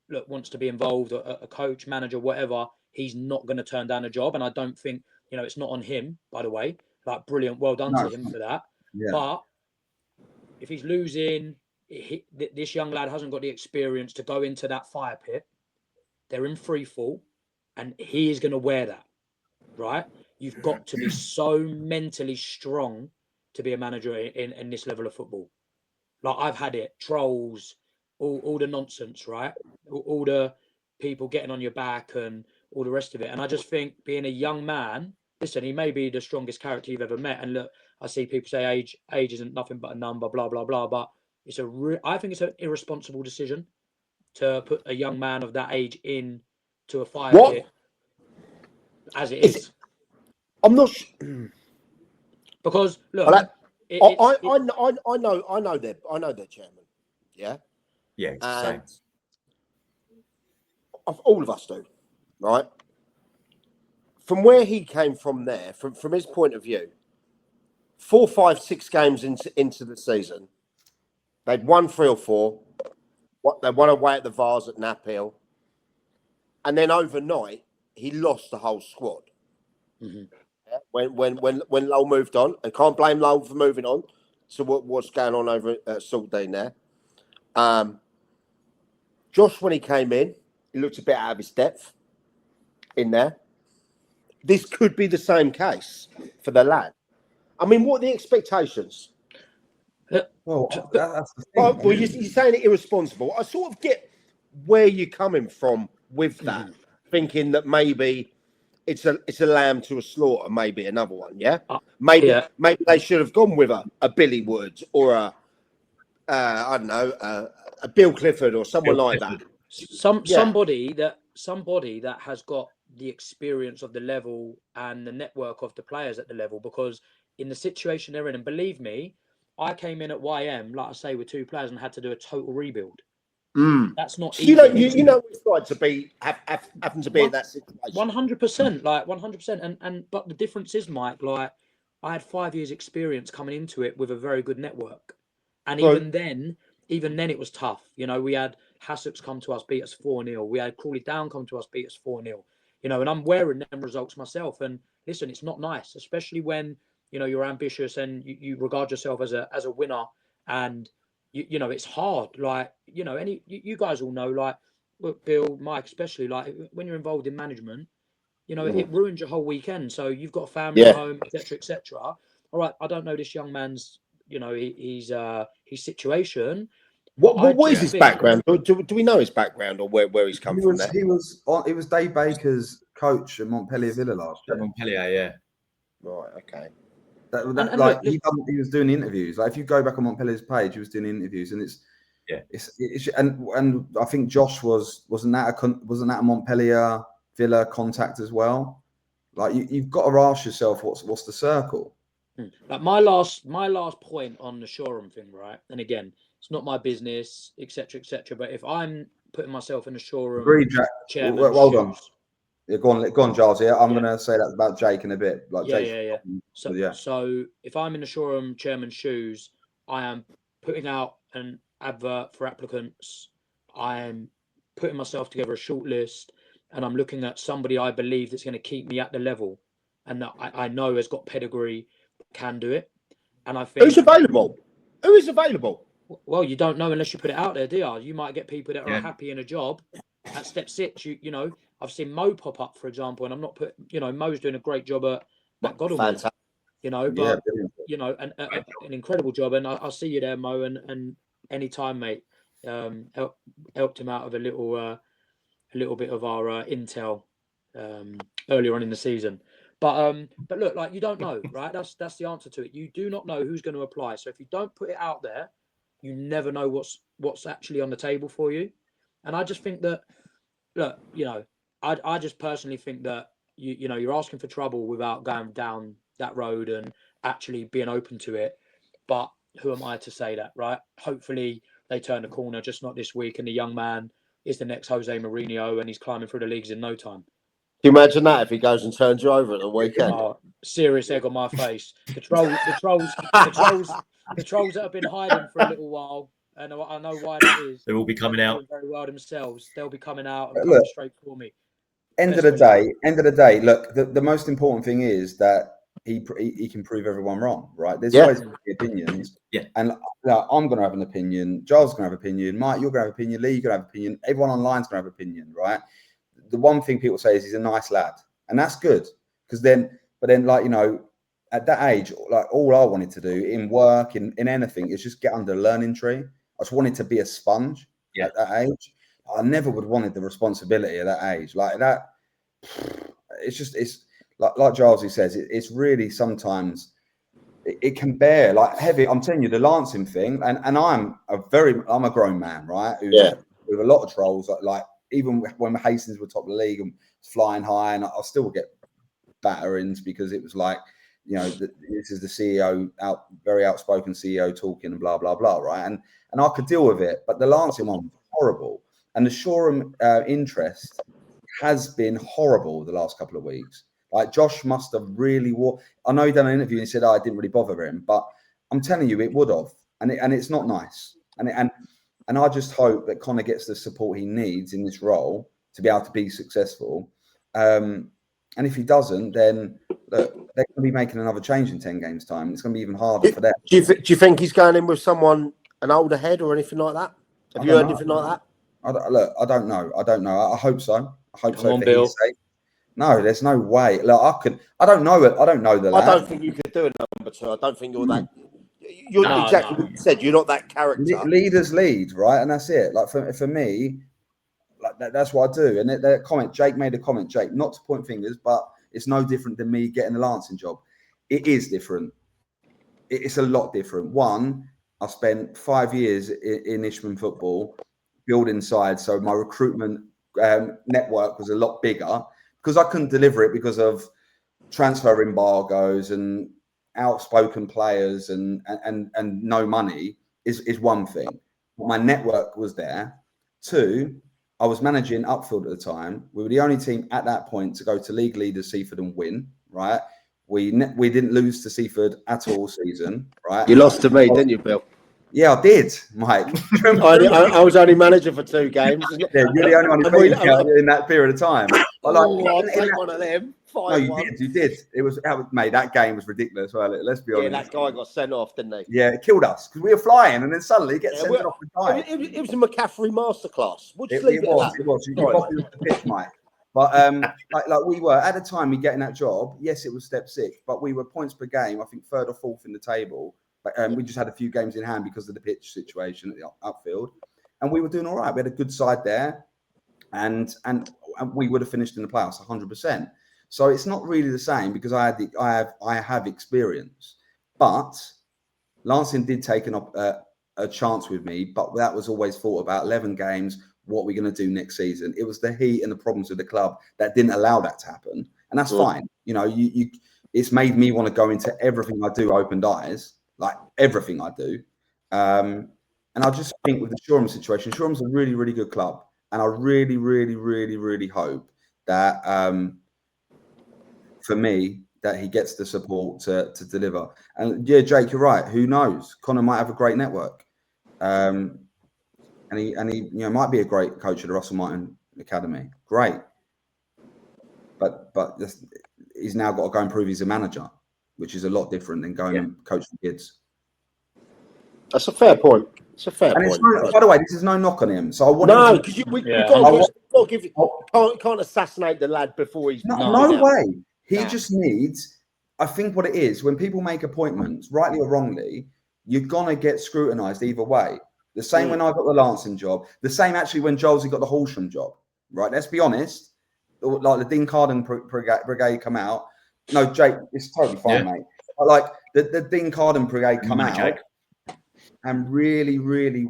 look, wants to be involved, a coach, manager, whatever. He's not going to turn down a job. And I don't think, you know, it's not on him, by the way. Like, brilliant. Well done to him for that. Yeah. But if he's losing, this young lad hasn't got the experience to go into that fire pit. They're in free fall, and he is going to wear that, right? You've got to be so mentally strong to be a manager in this level of football. Like, I've had it, trolls, all the nonsense, right? All the people getting on your back and all the rest of it. And I just think being a young man, listen, he may be the strongest character you've ever met. And look, I see people say age isn't nothing but a number, blah, blah, blah. But it's I think it's an irresponsible decision to put a young man of that age in to a fire pit as it is. I'm not because look, I know their chairman. Yeah. Yeah, And same. all of us do, right? From where he came from there, from his point of view, 4, 5, 6 games into the season, they'd won 3 or 4. They won away at the Vars at Nap Hill, and then overnight he lost the whole squad. Mm-hmm. Yeah? When Lowell moved on, and can't blame Lowell for moving on to what's going on over at Saltdean there. Josh, when he came in, he looked a bit out of his depth in there. This could be the same case for the lad. I mean, what are the expectations? Well, that's the thing. Well, you're saying it irresponsible. I sort of get where you're coming from with that, thinking that maybe it's a lamb to a slaughter, maybe another one, yeah? Maybe they should have gone with a Billy Woods or a Bill Clifford or someone like that. Somebody that has got the experience of the level and the network of the players at the level, because in the situation they're in, and believe me, I came in at YM, like I say, with 2 players and had to do a total rebuild. That's not easy. You know what it's like to be happen to be in that situation. 100%, like 100%. And but the difference is, Mike, like I had 5 years experience coming into it with a very good network. And even then it was tough. You know, we had Hassocks come to us, beat us 4-0. We had Crawley Down come to us, beat us 4-0. You know, and I'm wearing them results myself. And listen, it's not nice, especially when, you know, you're ambitious and you regard yourself as a winner. And, you know, it's hard. Like, you know, you guys all know, like, look, Bill, Mike, especially, like, when you're involved in management, you know, it ruins your whole weekend. So you've got a family at home, etc., etc. All right, I don't know this young man's, you know, his situation. What is his background? Do we know his background or where he's come from? He was Dave Baker's coach at Montpellier Villa last year. Montpellier, yeah. Right, okay. He was doing interviews. Like, if you go back on Montpellier's page, he was doing interviews, and and I think Josh wasn't that a Montpellier Villa contact as well. Like, you've got to ask yourself what's the circle. Like my last point on the Shoreham thing, right? And again, it's not my business, etc., etc. But if I'm putting myself in the Shoreham Agreed, Jack. chairman's Well done. shoes, Yeah, go on, Giles. Yeah, I'm going to say that about Jake in a bit. Like yeah. Yeah. So if I'm in the Shoreham chairman's shoes, I am putting out an advert for applicants. I am putting myself together a short list, and I'm looking at somebody I believe that's going to keep me at the level, and that I know has got pedigree, can do it. And I think Who's available? Who is available? Well, you don't know unless you put it out there, do you? You might get people that are Yeah. happy in a job at step 6. You know, I've seen Mo pop up, for example, and I'm not put. You know, Mo's doing a great job at Godalming. Fantastic. You know, Yeah, but brilliant. you know, an incredible job, and I'll see you there, Mo, and any time, mate. Helped him out of a little bit of our intel earlier on in the season. But look, like, you don't know, right? That's the answer to it. You do not know who's going to apply. So if you don't put it out there, you never know what's actually on the table for you. And I just think that, look, you know, I just personally think that you know, you're asking for trouble without going down that road and actually being open to it. But who am I to say that, right? Hopefully they turn the corner, just not this week, and the young man is the next Jose Mourinho and he's climbing through the leagues in no time. Can you imagine that if he goes and turns you over at the weekend? Oh, serious egg on my face. The trolls that have been hiding for a little while, and I know why that is. They will be coming out. Very well themselves. They'll be coming out and Look, coming straight for me. End of the day, look, the most important thing is that he can prove everyone wrong, right? There's always going to be opinions. Yeah. And I'm going to have an opinion. Giles is going to have an opinion. Mike, you're going to have an opinion. Lee, you're going to have an opinion. Everyone online is going to have an opinion, right? The one thing people say is he's a nice lad, and that's good, because then, like, you know, at that age, like, all I wanted to do in work, in anything, is just get under the learning tree. I just wanted to be a sponge at that age. I never would have wanted the responsibility at that age, like that. It's like Giles says, it's really sometimes it can bear like heavy. I'm telling you, the Lancing thing, and I'm a grown man, right? With a lot of trolls, like even when Hastings were top of the league and flying high, and I still get batterings because it was like, you know, this is the CEO, very outspoken CEO talking and blah blah blah, right? And I could deal with it, but the Lancing one was horrible, and the Shoreham interest has been horrible the last couple of weeks. Like, Josh must have really I know he done an interview and he said, I didn't really bother him, but I'm telling you, it would have, and it's not nice. And I just hope that Connor gets the support he needs in this role to be able to be successful. And if he doesn't, then look, they're going to be making another change in 10 games' time. It's going to be even harder for them. Do you think he's going in with someone, an older head or anything like that? Have you heard anything like that? I don't know. I hope so. I hope Come so on, for Bill. his sake. No, there's no way. Look, I don't know it. I don't know the lad. I don't think you could do a number 2. I don't think you're that. You're No, exactly no. what you said. You're not that character. Leaders lead, right? And that's it. Like, for me, like that's what I do. And that comment, Jake made a comment. Jake, not to point fingers, but it's no different than me getting the Lancing job. It is different. It's a lot different. One, I spent 5 years in Ishman football, building sides, so my recruitment network was a lot bigger, because I couldn't deliver it because of transfer embargoes and outspoken players and no money is one thing. My network was there. 2, I was managing Upfield at the time. We were the only team at that point to go to league leaders Seaford and win, right? We didn't lose to Seaford at all season, right? You lost to me, didn't you, Bill? Yeah, I did, Mike. I was only manager for 2 games. Yeah, you're the only one who in that period of time. But I'll take one of them. No, you did. It was, mate, that game was ridiculous. Well, let's be honest. Yeah, that guy got sent off, didn't he? Yeah, it killed us because we were flying, and then suddenly it gets sent off the time. It was a McCaffrey masterclass. It was. You got off the pitch, Mike. But like we were at the time, we getting that job. Yes, it was step 6, but we were points per game. I think 3rd or 4th in the table. But we just had a few games in hand because of the pitch situation at the Upfield, and we were doing all right. We had a good side there, and we would have finished in the playoffs 100%. So it's not really the same because I have experience. But Lancing did take a chance with me, but that was always thought about 11 games. What we're going to do next season. It was the heat and the problems with the club that didn't allow that to happen, and that's fine. You know, it's made me want to go into everything I do opened eyes, like everything I do. And I just think with the Shoreham situation, Shoreham's a really, really good club. And I really, really, really, really hope that for me, that he gets the support to deliver. And yeah, Jake, you're right. Who knows? Connor might have a great network. And he might be a great coach at the Russell Martin Academy. Great. But he's now got to go and prove he's a manager, which is a lot different than going and coaching kids. That's a fair point. It's a fair point. By the way, this is no knock on him. So I want because we've got to give you can't assassinate the lad before he's no way. He just needs. I think what it is when people make appointments, rightly or wrongly, you're gonna get scrutinised either way. The same when I got the Lancing job. The same actually when Giles got the Horsham job. Right? Let's be honest. Like the Dean Carden brigade come out. No, Jake, it's totally fine, mate. But like the Dean Carden brigade come out. Jake. And really, really,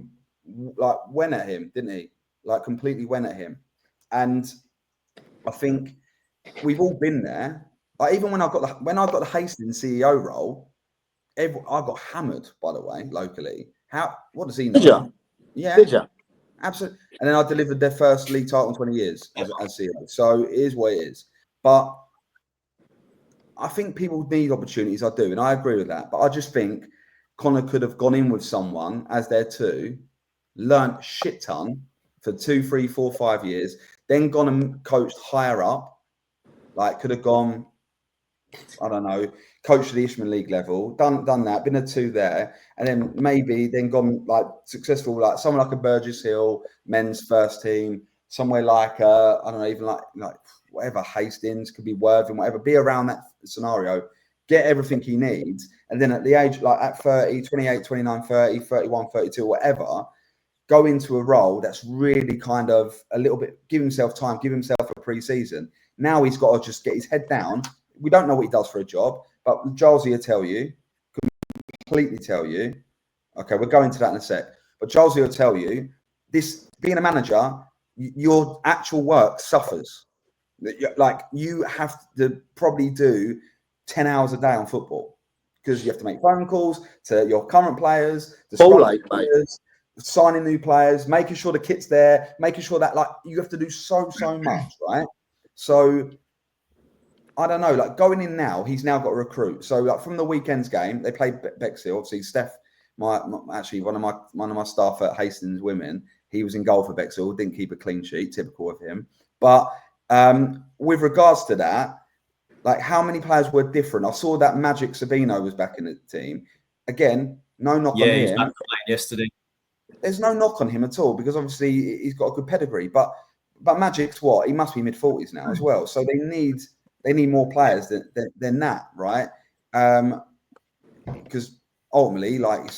like went at him, didn't he? Like completely went at him. And I think we've all been there. Like even when I got the Hastings CEO role, I got hammered. By the way, locally, what does he know? Did you? Yeah, did you? Absolutely. And then I delivered their first league title in 20 years as CEO. So it is what it is. But I think people need opportunities. I do, and I agree with that. But I just think Connor could have gone in with someone as their two, learnt shit ton for 2, 3, 4, 5 years, then gone and coached higher up. Like could have gone, I don't know, coached at the Ishmael League level, done that, been a 2 there, and then maybe then gone like successful, like someone like a Burgess Hill men's first team, somewhere like I don't know, even like whatever, Hastings, could be Worthing, whatever, be around that scenario. Get everything he needs, and then at the age like at 30, 28, 29, 30, 31, 32, whatever, go into a role that's really kind of a little bit, give himself time, give himself a pre-season. Now he's got to just get his head down. We don't know what he does for a job, but Giles will tell you, completely tell you. Okay, we'll go into that in a sec. But Giles will tell you, this being a manager, your actual work suffers. Like you have to probably do 10 hours a day on football because you have to make phone calls to your current players, players, signing new players, making sure the kit's there, making sure that like you have to do so much, right? So I don't know, like going in now, he's now got to recruit. So like from the weekend's game, they played Bexhill. Obviously, Steph, actually one of my staff at Hastings Women, he was in goal for Bexhill, didn't keep a clean sheet, typical of him. But with regards to that, like how many players were different? I saw that Magic Sabino was back in the team. Again, no knock on him. He's back yesterday. There's no knock on him at all because obviously he's got a good pedigree. But Magic's what? He must be mid-40s now as well. So they need more players than that, right? Because ultimately, like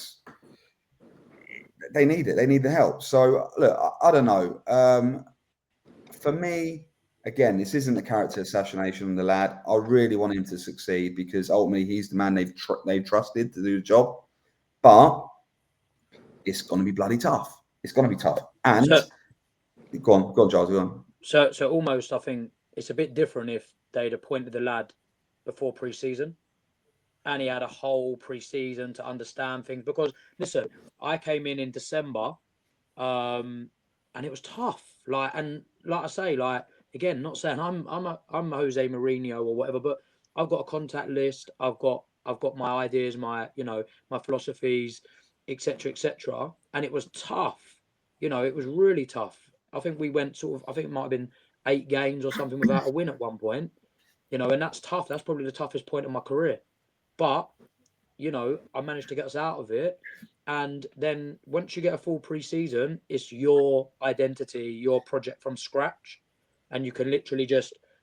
they need it. They need the help. So look, I don't know. For me, again, this isn't a character assassination on the lad. I really want him to succeed because ultimately he's the man they've trusted to do the job. But it's going to be bloody tough. It's going to be tough. And go on, Giles, go on. So almost, I think it's a bit different if they'd appointed the lad before pre-season and he had a whole pre-season to understand things. Because listen, I came in December, and it was tough. Like I say, again, not saying I'm Jose Mourinho or whatever, but I've got a contact list. I've got my ideas, my philosophies, etc., and it was tough. It was really tough. I think we went I think it might have been 8 games or something without a win at one point. And that's tough. That's probably the toughest point of my career. But I managed to get us out of it. And then once you get a full pre-season, it's your identity, your project from scratch. And you can literally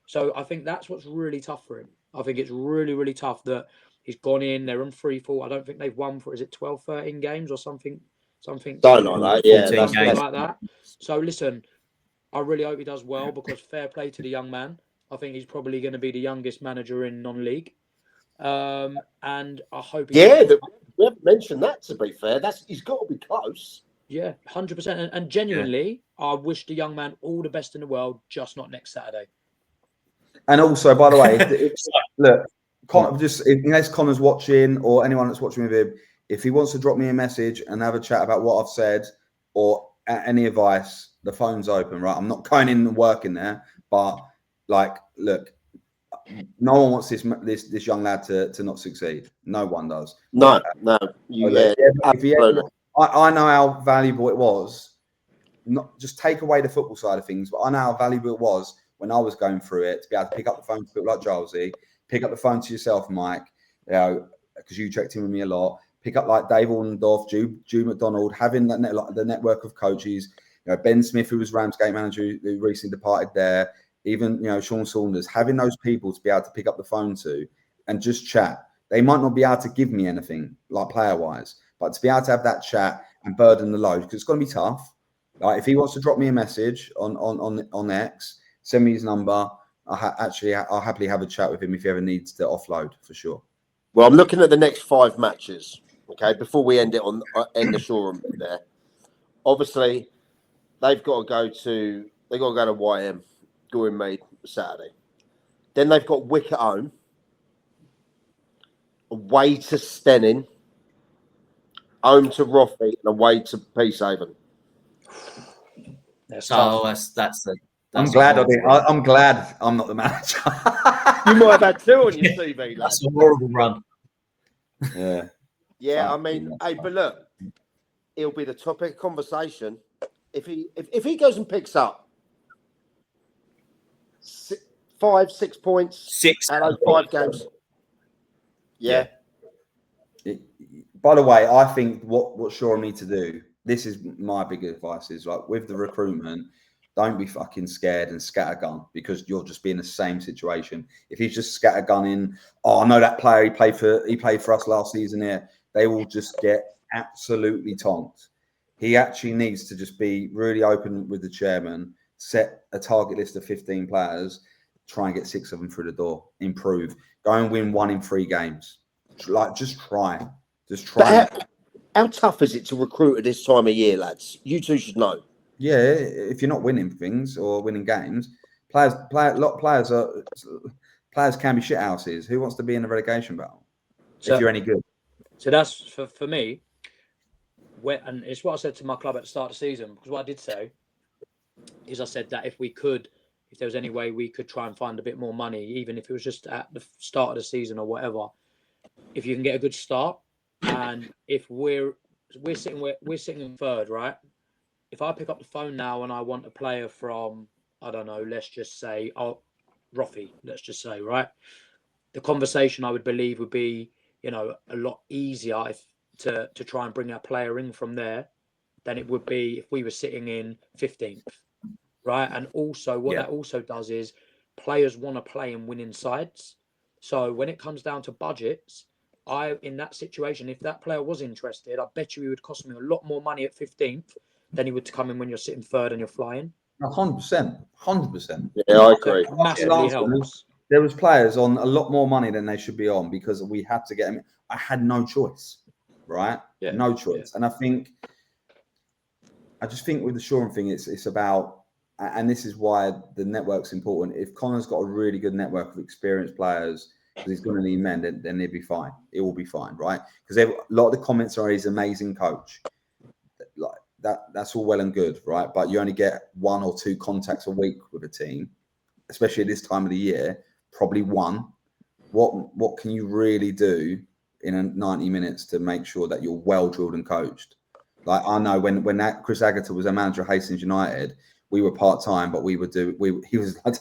so I think that's what's really tough for him. I think it's really, really tough that he's gone in, they're on free fall. I don't think they've won for, is it 12, 13 games or something? Something like that, yeah. Something like that. So listen, I really hope he does well because fair play to the young man. I think he's probably going to be the youngest manager in non-league. And I hope we haven't mentioned that, to be fair. He's got to be close. Yeah, 100%. And genuinely, I wish the young man all the best in the world, just not next Saturday. And also, by the way, look, just unless Connor's watching or anyone that's watching with him, if he wants to drop me a message and have a chat about what I've said or any advice, the phone's open, right? I'm not going in and working there, but like, look, no one wants this young lad to not succeed. No one does. No. I know how valuable it was. Not just take away the football side of things, but I know how valuable it was when I was going through it to be able to pick up the phone to people like Gilesy, pick up the phone to yourself, Mike, because you checked in with me a lot. Pick up like Dave Allendorf, Jude McDonald, having that the network of coaches. Ben Smith, who was Ramsgate manager, who recently departed there. Even Sean Saunders, having those people to be able to pick up the phone to and just chat. They might not be able to give me anything like player wise, but to be able to have that chat and burden the load, because it's going to be tough. Like if he wants to drop me a message on X, send me his number. I'll happily have a chat with him if he ever needs to offload for sure. Well, I'm looking at the next 5 matches. Okay, before we end the Shoreham bit there. Obviously, they've got to go to YM. Goring Mead Saturday. Then they've got Wick at home, away to Stenning, home to Rothie, and away to Peacehaven. I'm glad I'm not the manager. You might have had 2 on your CV, lad. That's a horrible run. Yeah. Yeah, I mean, hey, but look, it'll be the topic of conversation if he goes and picks up 5-6 points out of 5 games. Yeah. By the way, I think what Shoreham need to do, this is my big advice, is like with the recruitment, don't be fucking scared and scattergun because you'll just be in the same situation. If he's just scattergunning, I know that player, he played for us last season here, they will just get absolutely tonked. He actually needs to just be really open with the chairman, set a target list of 15 players, try and get 6 of them through the door, improve, go and win 1 in 3 games. Like, just try. How tough is it to recruit at this time of year, lads? You two should know. Yeah, if you're not winning things or winning games, players can be shit houses. Who wants to be in a relegation battle if you're any good? So that's for me. And it's what I said to my club at the start of the season, because what I did say is I said that if there was any way we could try and find a bit more money, even if it was just at the start of the season or whatever, if you can get a good start, and if we're sitting in 3rd, right? If I pick up the phone now and I want a player from, I don't know, let's just say Rothie, let's just say, right? The conversation I would believe would be, a lot easier to try and bring that player in from there than it would be if we were sitting in 15th, right? And also that also does is players want to play in winning sides. So when it comes down to budgets, in that situation, if that player was interested, I bet you he would cost me a lot more money at 15th than he would to come in when you're sitting 3rd and you're flying. 100%. Yeah, I agree. So massively helps. There was players on a lot more money than they should be on because we had to get them. I had no choice, right? Yeah. No choice. Yeah. And I just think with the Shoreham thing, it's about, and this is why the network's important. If Connor's got a really good network of experienced players, because he's going to need men, then he'll be fine. It will be fine, right? Because a lot of the comments are he's an amazing coach. Like that's all well and good, right? But you only get 1 or 2 contacts a week with a team, especially at this time of the year. Probably 1. What can you really do in 90 minutes to make sure that you're well drilled and coached? Like I know when Chris Agata was a manager at Hastings United, we were part-time, but he was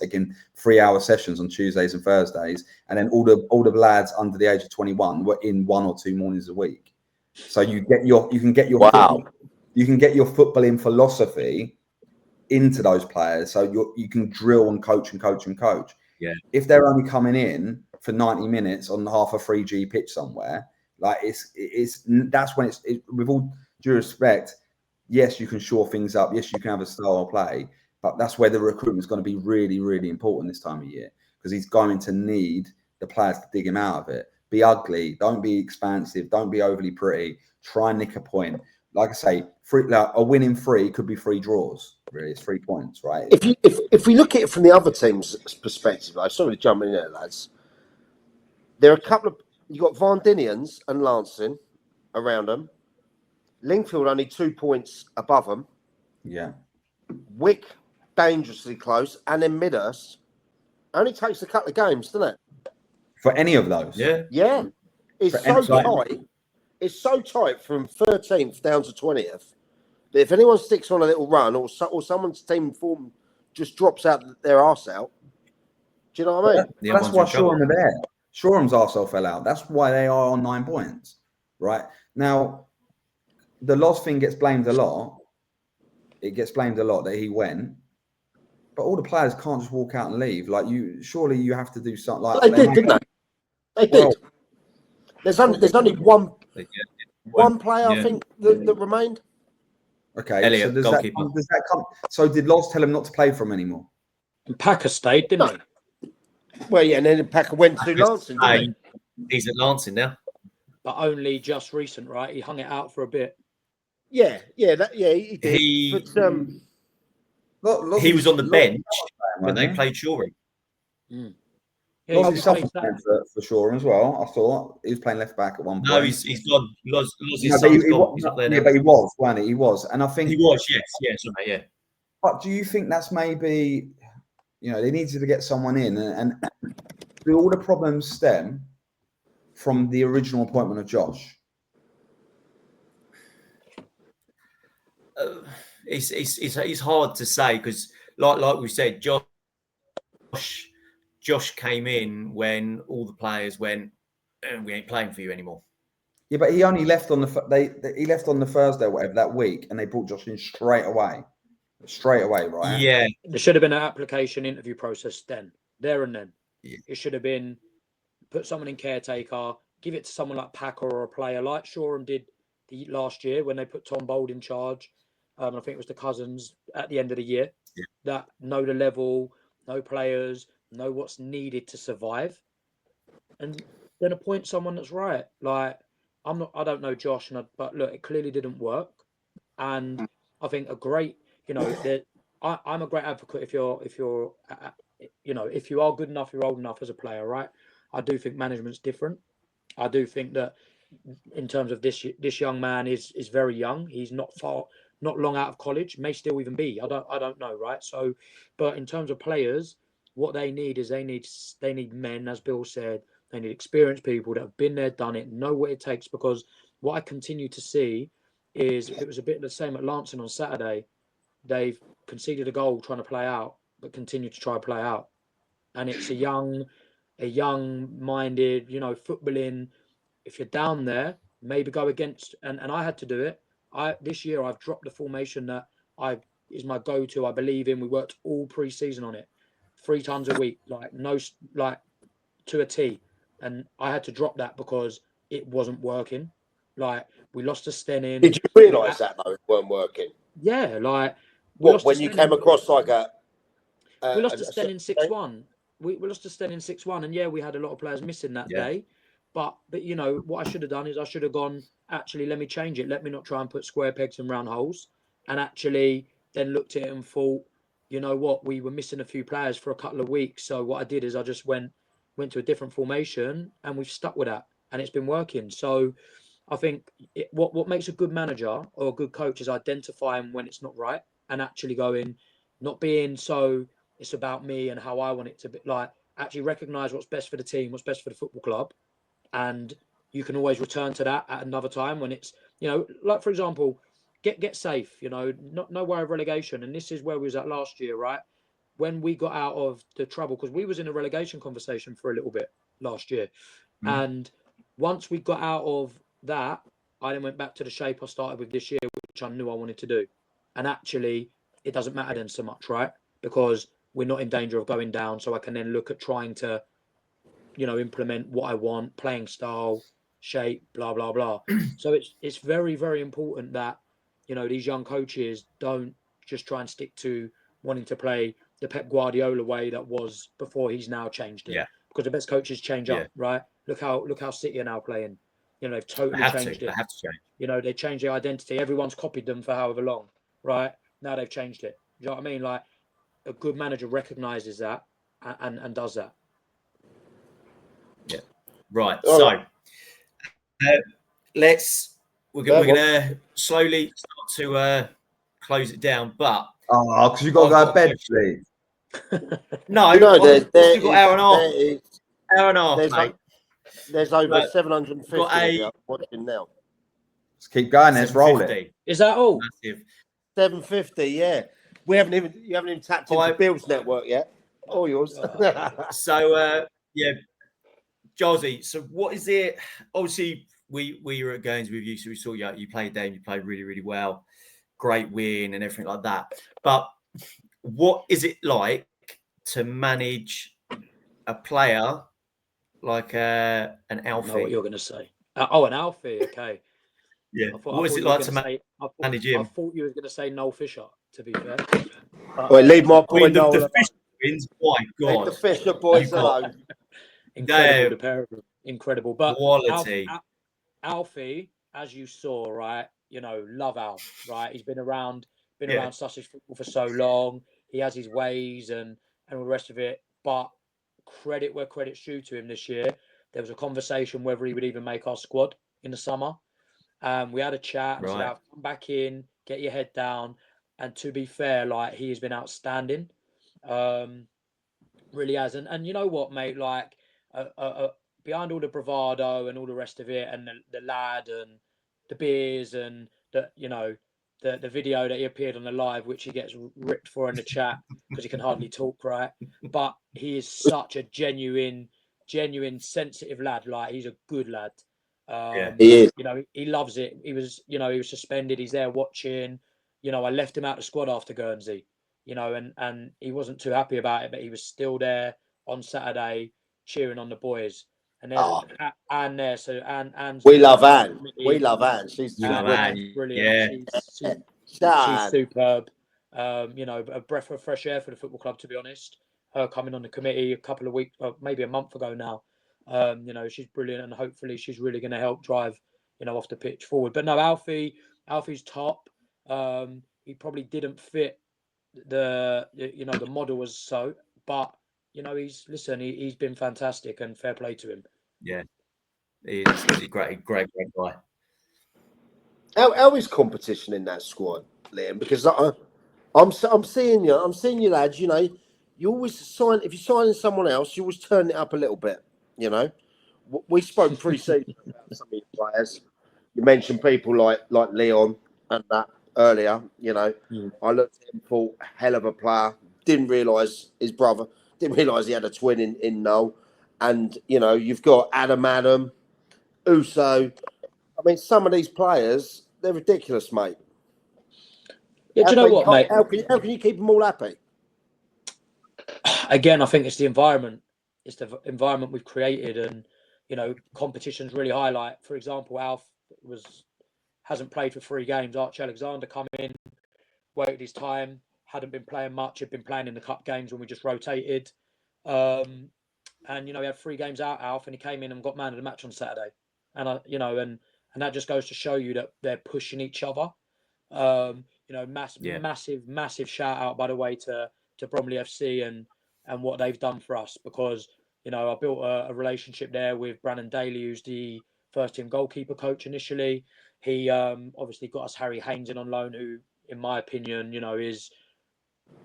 taking 3-hour sessions on Tuesdays and Thursdays, and then all the lads under the age of 21 were in 1 or 2 mornings a week. So you can get your footballing philosophy into those players, so you can drill and coach. Yeah. If they're only coming in for 90 minutes on half a 3G pitch somewhere, like that's when it's with all due respect. Yes, you can shore things up. Yes, you can have a style of play, but that's where the recruitment is going to be really, really important this time of year because he's going to need the players to dig him out of it. Be ugly. Don't be expansive. Don't be overly pretty. Try and nick a point. Like I say, a winning 3 could be 3 draws. Really, it's 3 points, right? If we look at it from the other team's perspective, I'm sorry to jump in there, lads. There are a couple of you got Van Dinians and Lancing around them. Lingfield only 2 points above them. Yeah. Wick dangerously close, and then Midhurst only takes a couple of games, doesn't it? For any of those. Yeah. Yeah, it's For so any- tight. It's so tight from 13th down to 20th that if anyone sticks on a little run or someone's team form just drops out their arse out, do you know what I mean? Yeah, That's one's why in trouble. Shoreham are there. Shoreham's arsehole fell out. That's why they are on 9 points. Right? Now, the loss thing gets blamed a lot. It gets blamed a lot that he went. But all the players can't just walk out and leave. Like surely you have to do something like They did, didn't they? They did. There's only one player, I think, that remained. Okay, Elliot, so does goalkeeper. that come? So did Loz tell him not to play for him anymore? And Packer stayed, didn't he? Well, yeah, and then Packer went to Lancing, didn't he? He's at Lancing now. But only just recent, right? He hung it out for a bit. Yeah, he did. He was on the bench when they played Shoreham. Mm. Yeah, Loz is for Shoreham as well. I thought he was playing left back at one point. No, he's gone. Loz is but gone. He's not there now. But he was, wasn't he? He was, and I think he was. Yes, sorry, yeah. But do you think that's maybe, they needed to get someone in, and do all the problems stem from the original appointment of Josh? It's hard to say because, like we said, Josh came in when all the players went, we ain't playing for you anymore. Yeah, but he only left on he left on the Thursday or whatever that week, and they brought Josh in straight away, right? Yeah, there should have been an application interview process there and then. Yeah. It should have been put someone in caretaker, give it to someone like Packer or a player like Shoreham did last year when they put Tom Bold in charge. I think it was the Cousins at the end of the year that know the level, know players, know what's needed to survive, and then appoint someone that's right. Like I don't know Josh, but look, it clearly didn't work, and I think a great, I'm a great advocate if you're, if you are good enough, you're old enough as a player, right? I do think management's different. I do think that in terms of this young man is very young. He's not long out of college, may still even be. I don't know, right? So, but in terms of players, what they need is they need men, as Bill said, they need experienced people that have been there, done it, know what it takes. Because what I continue to see is it was a bit the same at Lancing on Saturday. They've conceded a goal trying to play out, but continue to try to play out. And it's a young-minded, footballing. If you're down there, maybe go against. And I had to do it. This year I've dropped the formation that is my go-to. I believe in. We worked all pre-season on it, 3 times a week, to a T. And I had to drop that because it wasn't working. Like we lost to Stenning. Did you realise that though it weren't working? Yeah, when you came across we lost to Stenning 6-1. We lost to Stenning 6-1, and we had a lot of players missing that day. But what I should have done is I should have gone, actually, let me change it. Let me not try and put square pegs in round holes. And actually then looked at it and thought, you know what, we were missing a few players for a couple of weeks. So what I did is I just went to a different formation, and we've stuck with that, and it's been working. So I think what makes a good manager or a good coach is identifying when it's not right and actually going, not being so it's about me and how I want it to be, actually recognize what's best for the team, what's best for the football club. And you can always return to that at another time when it's, for example, get safe, no worry of relegation. And this is where we was at last year, right? When we got out of the trouble, because we was in a relegation conversation for a little bit last year. And once we got out of that, I then went back to the shape I started with this year, which I knew I wanted to do. And actually, it doesn't matter then so much, right? Because we're not in danger of going down. So I can then look at trying to, implement what I want, playing style, shape, blah, blah, blah. So it's very, very important that, these young coaches don't just try and stick to wanting to play the Pep Guardiola way that was before he's now changed it. Yeah. Because the best coaches change up, right? Look how City are now playing. They've totally changed it. They have to change. They changed their identity. Everyone's copied them for however long, right? Now they've changed it. Do you know what I mean? Like a good manager recognizes that and does that. Yeah. Right. All So right. we're gonna slowly start to close it down, but Oh, because you got to I've go to got a bed, question. please. No, You know, I've still got hour and a half. Hour and a half, there's, mate. there's over But 750 got of a you watching now. Just keep going. Let's roll it. 750. Is that all? Massive. 750, yeah. You haven't even tapped into Bill's network yet. All yours. So yeah, Josy. So what is it? Obviously, we were at games with you, so we saw you played there. You played really, really well. Great win and everything like that. But what is it like to manage a player like an I know what Alfie? you're going to say. An Alfie. Okay. Yeah. I thought What is it you were like to gonna say. manage I him? thought you were going to say Noel Fisher. To be fair. Wait, leave my I boy mean, the Noel alone. fish wins. My Leave the God, Fisher boys You got- alone. Incredible, They're the pair of them. Incredible. But quality. Alfie, as you saw, right? You know, love Alf, right? He's been around Yeah. Sussex football for so long. He has his ways and all the rest of it. But credit where credit's due to him this year. There was a conversation whether he would even make our squad in the summer. We had a chat and said, Right. Alf, come back in, get your head down. And to be fair, like he has been outstanding. Really has. And you know what, mate? Like behind all the bravado and all the rest of it, and the lad and the beers and the video that he appeared on the live, which he gets ripped for in the chat because he can hardly talk, right? But he is such a genuine, sensitive lad. Like he's a good lad. Yeah. He is. You know, he loves it. He was suspended. He's there watching. You know, I left him out the squad after Guernsey. You know, and he wasn't too happy about it, but he was still there on Saturday cheering on the boys. And there's Anne there, so Anne's We love Anne. We love Anne. She's Anne's brilliant. Yeah. She's superb. You know, a breath of fresh air for the football club, to be honest. Her coming on the committee a couple of weeks, maybe a month ago now. You know, she's brilliant, and hopefully she's really going to help drive, off the pitch forward. But no, Alfie's top. He probably didn't fit the model was so, but he's been fantastic, and fair play to him. Yeah. He's a great guy. How is competition in that squad, Liam? Because I'm seeing you lads. You know, you always sign if you're signing someone else, you always turn it up a little bit. You know, we spoke pre-season about some of your players. You mentioned people like Leon and that earlier. You know, I looked at him, thought hell of a player. Didn't realise his brother. Didn't realise he had a twin in Noel. And you know, you've got Adam, Uso. I mean, some of these players, they're ridiculous, mate. Yeah, do you know what, mate? How can you keep them all happy? Again, I think it's the environment. It's the environment we've created, and competition's really high. Like, for example, Alf hasn't played for 3 games. Archie Alexander come in, waited his time, hadn't been playing much. Had been playing in the cup games when we just rotated. And we had 3 games out, Alf, and he came in and got man of the match on Saturday. And and that just goes to show you that they're pushing each other. Massive shout out, by the way, to Bromley FC and what they've done for us, because I built a relationship there with Brandon Daly, who's the first team goalkeeper coach initially. He obviously got us Harry Haynes in on loan, who, in my opinion, is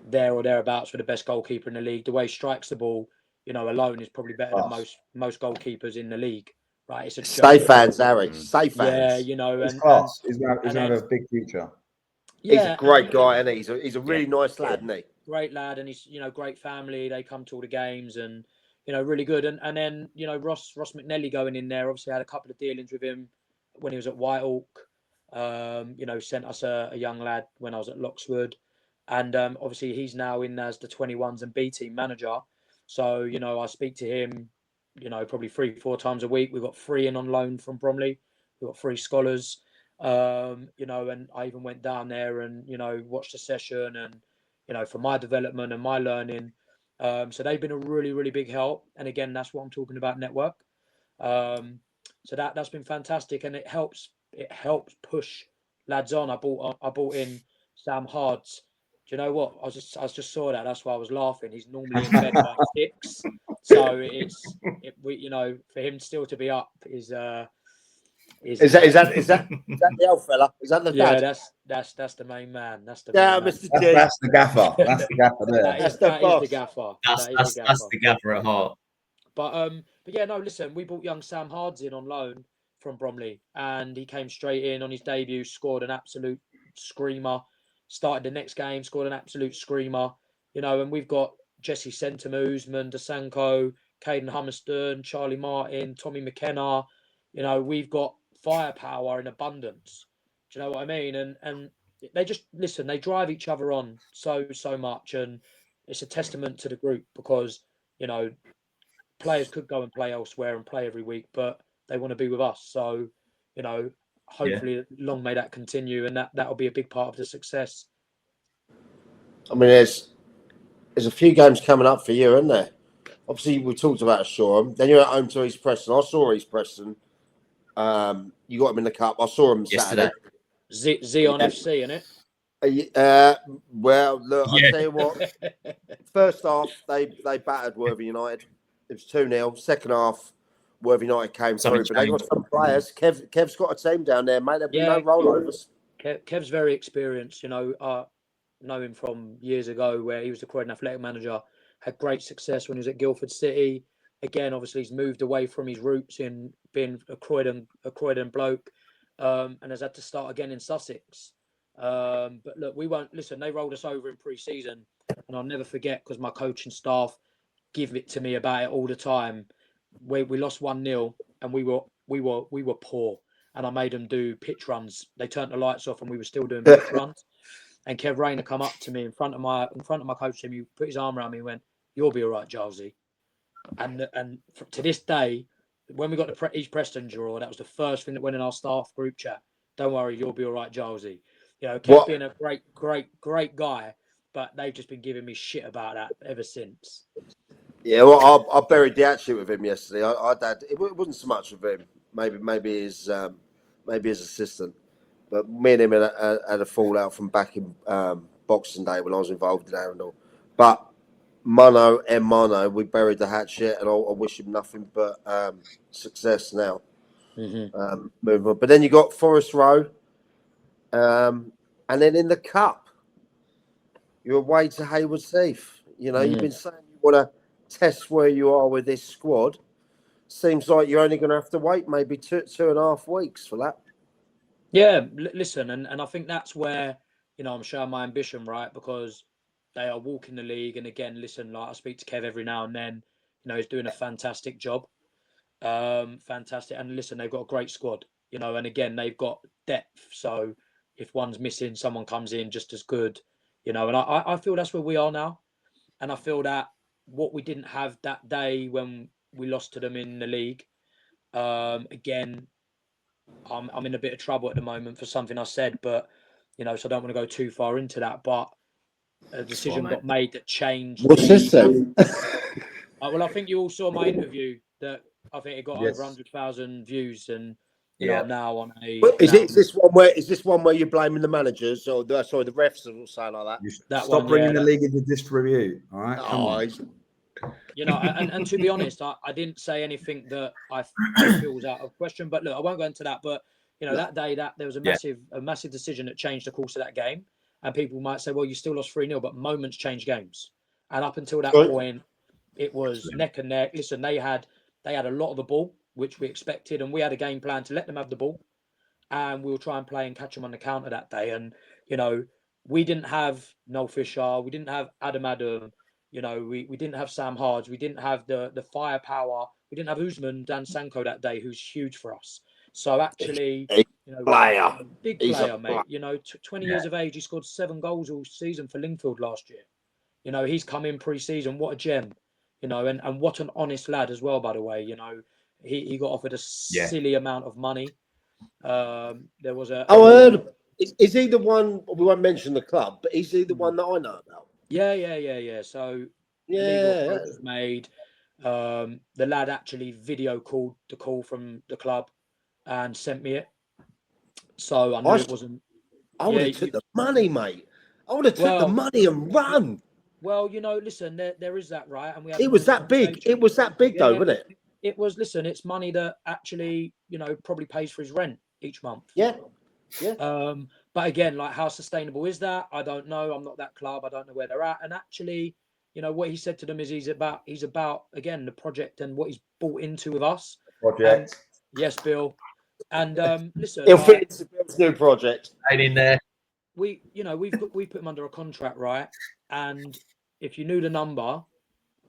there or thereabouts for the best goalkeeper in the league. The way he strikes the ball, alone is probably better than most goalkeepers in the league. Right, it's a Stay fans, Harry. Stay fans. Yeah, He's class. He's going to have a big future. Yeah, he's a great guy, and he's a really nice lad, isn't he? Great lad, and he's great family. They come to all the games, and really good. And then Ross McNelly going in there. Obviously, I had a couple of dealings with him when he was at Whitehawk. Sent us a young lad when I was at Loxwood, and obviously he's now in as the 21s and B team manager. So I speak to him probably 3-4 times a week. We've got 3 in on loan from Bromley. We've got 3 scholars, and I even went down there and, watched the session and, for my development and my learning. So they've been a really, really big help. And again, that's what I'm talking about, network. So that's been fantastic. And it helps push lads on. I bought in Sam Hards. Do you know what? I just saw that. That's why I was laughing. He's normally in bed by 6. So for him still to be up is that the old fella? Is that the yeah, dad? that's the main man. That's the Yeah, main man. Mr. G. That's the gaffer. That's the gaffer there. That is the the boss. gaffer. That's the gaffer at heart. But yeah, no, listen, we brought young Sam Hards in on loan from Bromley, and he came straight in on his debut, scored an absolute screamer. Started the next game, scored an absolute screamer. And we've got Jesse Sentemu, Usman, Dasanko, Caden Hummerston, Charlie Martin, Tommy McKenna. We've got firepower in abundance. Do you know what I mean? And they just listen. They drive each other on so much, and it's a testament to the group because players could go and play elsewhere and play every week, but they want to be with us. So, hopefully, long may that continue, and that'll be a big part of the success. I mean, there's a few games coming up for you, isn't there? Obviously, we talked about Shoreham. Then you're at home to East Preston. I saw East Preston. You got him in the cup. I saw him Yesterday. Saturday. Zion FC, innit? Well, look, I'll tell you what. First half, they battered Worthing United. It was 2-0. Second half, Worthing United came through, but they got some players. Kev's got a team down there, mate. There'll be no rollovers. Kev's very experienced. I know him from years ago where he was the Croydon Athletic manager. Had great success when he was at Guildford City. Again, obviously, he's moved away from his roots in being a Croydon bloke, and has had to start again in Sussex. But look, we won't listen. They rolled us over in pre-season, and I'll never forget because my coaching staff give it to me about it all the time. We lost 1-0, and we were poor, and I made them do pitch runs. They turned the lights off, and we were still doing pitch runs. And Kev Rayner come up to me in front of my coach team. He put his arm around me and went, "You'll be all right, Gilesy." And to this day, when we got the East Preston draw, that was the first thing that went in our staff group chat. Don't worry, you'll be all right, Gilesy. Kev being a great guy, but they've just been giving me shit about that ever since. Yeah, well, I buried the hatchet with him yesterday. It wasn't so much with him. Maybe his assistant, but me and him had a fallout from back in Boxing Day when I was involved in Arundel. But Mono, we buried the hatchet, and I wish him nothing but success now. Mm-hmm. Moving on. But then you got Forest Row, and then in the Cup, you're away to Haywards Heath. You've been saying you want to test where you are with this squad. Seems like you're only going to have to wait maybe 2.5 weeks for that. Yeah, listen, and I think that's where I'm showing my ambition, right? Because they are walking the league, and again, listen, like I speak to Kev every now and then. He's doing a fantastic job, fantastic. And listen, they've got a great squad, and again, they've got depth. So if one's missing, someone comes in just as good, And I feel that's where we are now, and I feel that what we didn't have that day when we lost to them in the league, again. I'm in a bit of trouble at the moment for something I said, but so I don't want to go too far into that. But a decision got made that changed. What's this then? Well, I think you all saw my interview that I think it got over 100,000 views, and I'm now on a. Is this one where you're blaming the managers or the refs or something like that? Stop bringing the league into disreview. All right, come on. And to be honest, I didn't say anything that I feel was out of question. But look, I won't go into that. But that day, that there was a massive decision that changed the course of that game. And people might say, well, you still lost 3-0, but moments change games. And up until that point, it was neck and neck. Listen, they had a lot of the ball, which we expected, and we had a game plan to let them have the ball, and we'll try and play and catch them on the counter that day. And we didn't have Noel Fisher, we didn't have Adam. We didn't have Sam Hards. We didn't have the firepower. We didn't have Usman Dan Sanko that day, who's huge for us. So actually, big player, mate. 20 years of age, he scored 7 goals all season for Lingfield last year. He's come in pre-season. What a gem, and what an honest lad as well, by the way. He got offered a silly amount of money. There was a. I heard. Is he the one? We won't mention the club, but is he the one that I know about? Yeah. So legal approach was made. The lad actually video called the call from the club and sent me it. So I knew it wasn't. I would have took the money, mate. I would have took the money and run. Well, listen, there is that, right? And we had It was that big. It was that big, though, wasn't it? It was. Listen, it's money that actually, probably pays for his rent each month. Yeah. But again, like, how sustainable is that? I don't know. I'm not that club. I don't know where they're at. And actually, what he said to them is he's about again the project and what he's bought into with us. Project. Yes, Bill. And listen, He'll fit into Bill's new project. Right in there. we put him under a contract, right? And if you knew the number,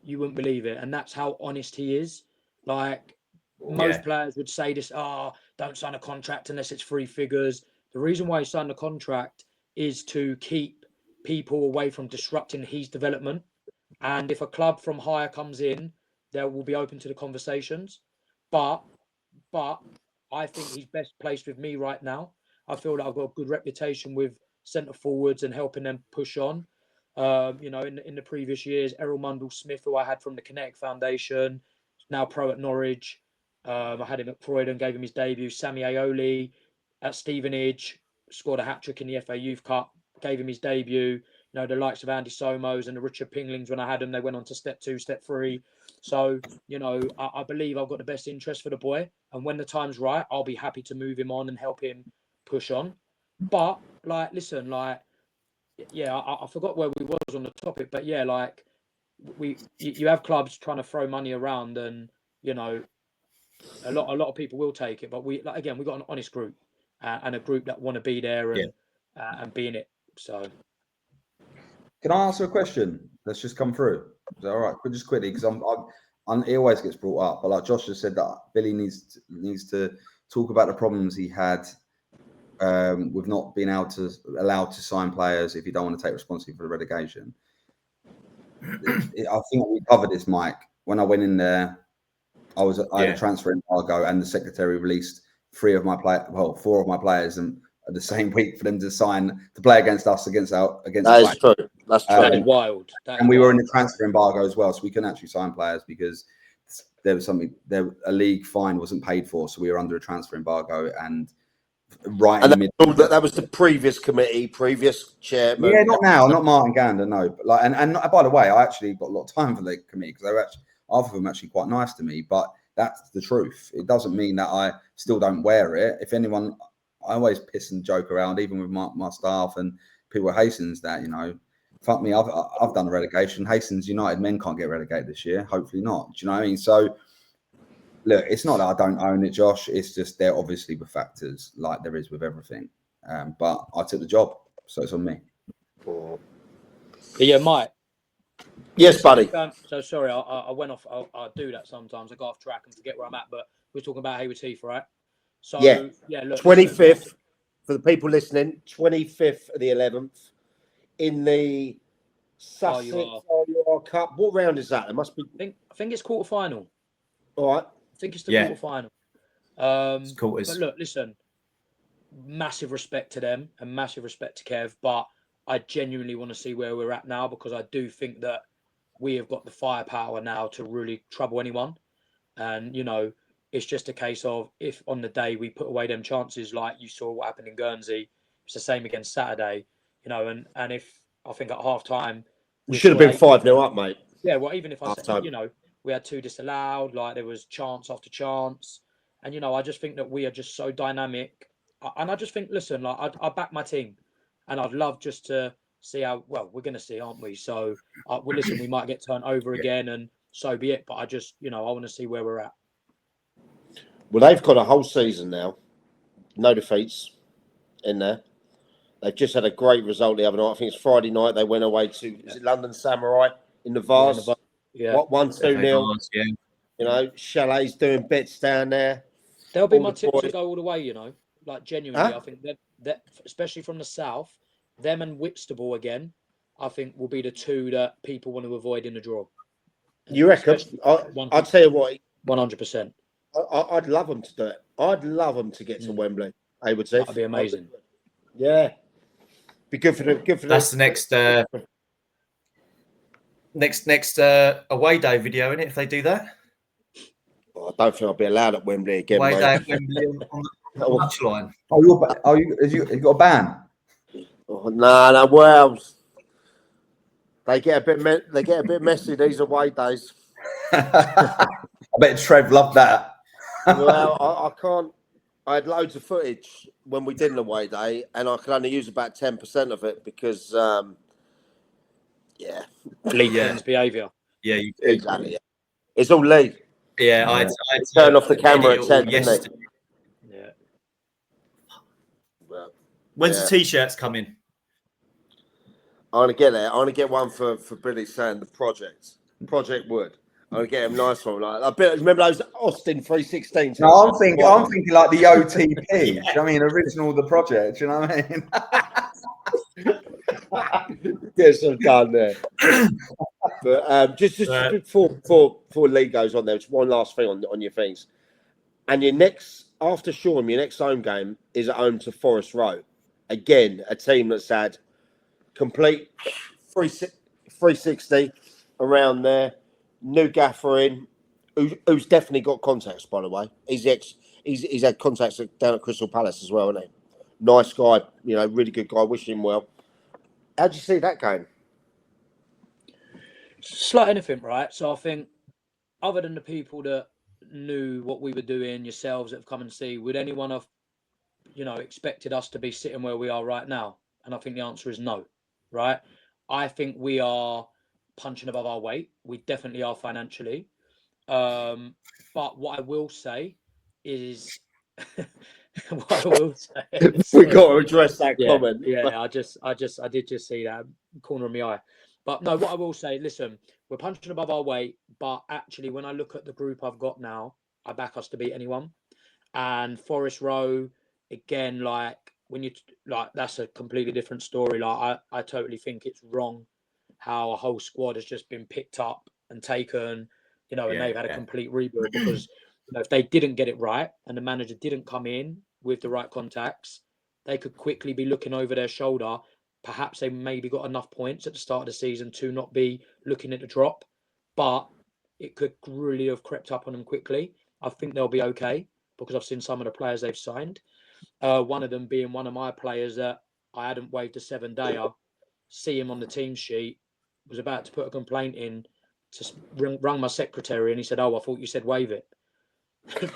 you wouldn't believe it. And that's how honest he is. Like, most players would say this, don't sign a contract unless it's 3 figures. The reason why he signed a contract is to keep people away from disrupting his development. And if a club from higher comes in, they will be open to the conversations. But I think he's best placed with me right now. I feel that I've got a good reputation with centre forwards and helping them push on. In the previous years, Errol Mundell-Smith, who I had from the Kinetic Foundation, now pro at Norwich. I had him at Croydon, gave him his debut. Sammy Aioli at Stevenage, scored a hat-trick in the FA Youth Cup, gave him his debut. The likes of Andy Somos and the Richard Pinglings, when I had them, they went on to step 2, step 3. So, I believe I've got the best interest for the boy. And when the time's right, I'll be happy to move him on and help him push on. But, listen, I forgot where we was on the topic. But, you have clubs trying to throw money around, and, a lot of people will take it. But we've got an honest group and a group that want to be there and be in it. So... Can I answer a question that's just come through? Is that all right? Just quickly, because it always gets brought up. But like Josh just said, that Billy needs to talk about the problems he had with not being allowed to sign players if you don't want to take responsibility for the relegation. I think we covered this, Mike. When I went in there, I had a transfer embargo, and the secretary released 4 of my players, and the same week for them to play against us against. That is true. That's true. That is wild. And we were in the transfer embargo as well, so we couldn't actually sign players because there was a league fine wasn't paid for, so we were under a transfer embargo. And that was the previous committee, previous chairman. Yeah, not now, not Martin Gander, no. But and by the way, I actually got a lot of time for the committee because half of them actually quite nice to me. But that's the truth. It doesn't mean that I still don't wear it. If anyone. I always piss and joke around, even with my staff and people at Hastings, that, fuck me, I've done a relegation. Hastings United men can't get relegated this year. Hopefully not. Do you know what I mean? So, look, it's not that I don't own it, Josh. It's just there obviously were factors like there is with everything. But I took the job, so it's on me. Yeah, Mike. Yes, buddy. So sorry, I went off. I do that sometimes. I go off track and forget where I'm at. But we're talking about Hayward Heath, right? So, look, 25th for the people listening, 25th of the 11th in the Sussex RUR Cup. What round is that? It must be. I think it's quarter final. All right. I think it's the quarter final. But look, listen, massive respect to them and massive respect to Kev, but I genuinely want to see where we're at now, because I do think that we have got the firepower now to really trouble anyone. And, it's just a case of, if on the day we put away them chances, like you saw what happened in Guernsey, it's the same against Saturday, and if I think at half time we should have been 5-0 up, mate. Yeah, well, even if I said, we had 2 disallowed, like there was chance after chance, and I just think that we are just so dynamic, and I just think, listen, like I back my team, and I'd love just to see how well we're going to see, aren't we? So, listen, we might get turned over again, and so be it. But I just, I want to see where we're at. Well, they've got a whole season now, no defeats in there. They've just had a great result the other night. I think it's Friday night. They went away to is it London Samurai in the Vase. Yeah, 1-2-0. Chalet's doing bits down there. They'll be my tips to go all the way. Like genuinely, I think that especially from the south, them and Whitstable again, I think will be the 2 that people want to avoid in the draw. You reckon? I'll tell you what. 100%. I'd love them to do it. I'd love them to get to Wembley. I would say that'd be amazing. Yeah, be good for them. Good for them. That's the next away day video, isn't it? If they do that, I don't think I'll be allowed at Wembley again. Away day at Wembley on the touchline. You got a ban? Oh, no. Well, They get a bit messy these away days. I bet Trev loved that. Well, I can't. I had loads of footage when we did an away day, and I could only use about 10% of it because, Leeton's behaviour. Yeah, you exactly. Yeah. It's all Lee. Yeah, I Turn off the camera edit at it all 10, yesterday. Yeah. Well, When's yeah. the t-shirts coming? I want to get there. I want to get one for Billy saying the Project Wood. I want to get him a nice one. Like, remember those Austin 316? No, I'm thinking like the OTP. Do you know what I mean? Original the project. Do you know what I mean? Get some done there. But just before Lee goes on there, just one last thing on your things. And your next after Shoreham, your next home game is at home to Forest Row. Again, a team that's had complete 360 around there. New gaffer in, who's definitely got contacts, by the way. He's had contacts down at Crystal Palace as well, isn't he? Nice guy, really good guy. Wish him well. How'd you see that game? It's like anything, right? So I think, other than the people that knew what we were doing, yourselves that have come and see, would anyone have, expected us to be sitting where we are right now? And I think the answer is no, right? I think we are punching above our weight. We definitely are financially. But what I will say is, We got to address that comment. Yeah, I did just see that corner of my eye. But no, what I will say, listen, we're punching above our weight, but actually, when I look at the group I've got now, I back us to beat anyone. And Forest Row, again, that's a completely different story. Like, I totally think it's wrong how a whole squad has just been picked up and taken, and they've had a complete rebuild because, if they didn't get it right and the manager didn't come in with the right contacts, they could quickly be looking over their shoulder. Perhaps they maybe got enough points at the start of the season to not be looking at the drop, but it could really have crept up on them quickly. I think they'll be okay because I've seen some of the players they've signed. One of them being one of my players that I hadn't waived a 7-dayer. See him on the team sheet, was about to put a complaint in, just rung my secretary, and he said, "Oh, I thought you said waive it."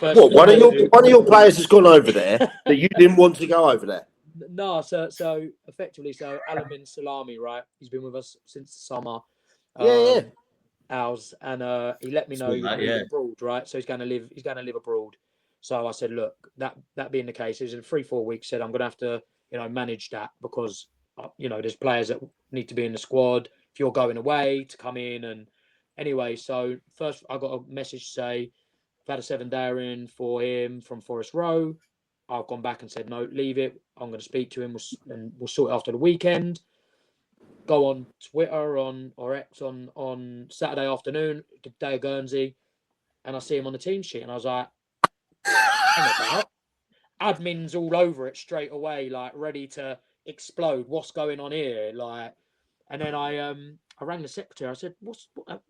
One of your players has gone over there that you didn't want to go over there? No, so effectively, Alamin Salami, right? He's been with us since the summer. Ours, and he let me know he was moving abroad, right? So he's going to live abroad. So I said, look, that being the case, it was in 3-4 weeks. Said I'm going to have to, manage that because, there's players that need to be in the squad. If you're going away, to come in, and anyway. So first, I got a message to say I've had a 7-dayer in for him from Forest Row. I've gone back and said, no, leave it. I'm going to speak to him and we'll sort it after the weekend. Go on Twitter or X on Saturday afternoon, the day of Guernsey, and I see him on the team sheet. And I was like, hang about. Admin's all over it straight away, like ready to explode. What's going on here? Like, and then I rang the secretary. I said, what?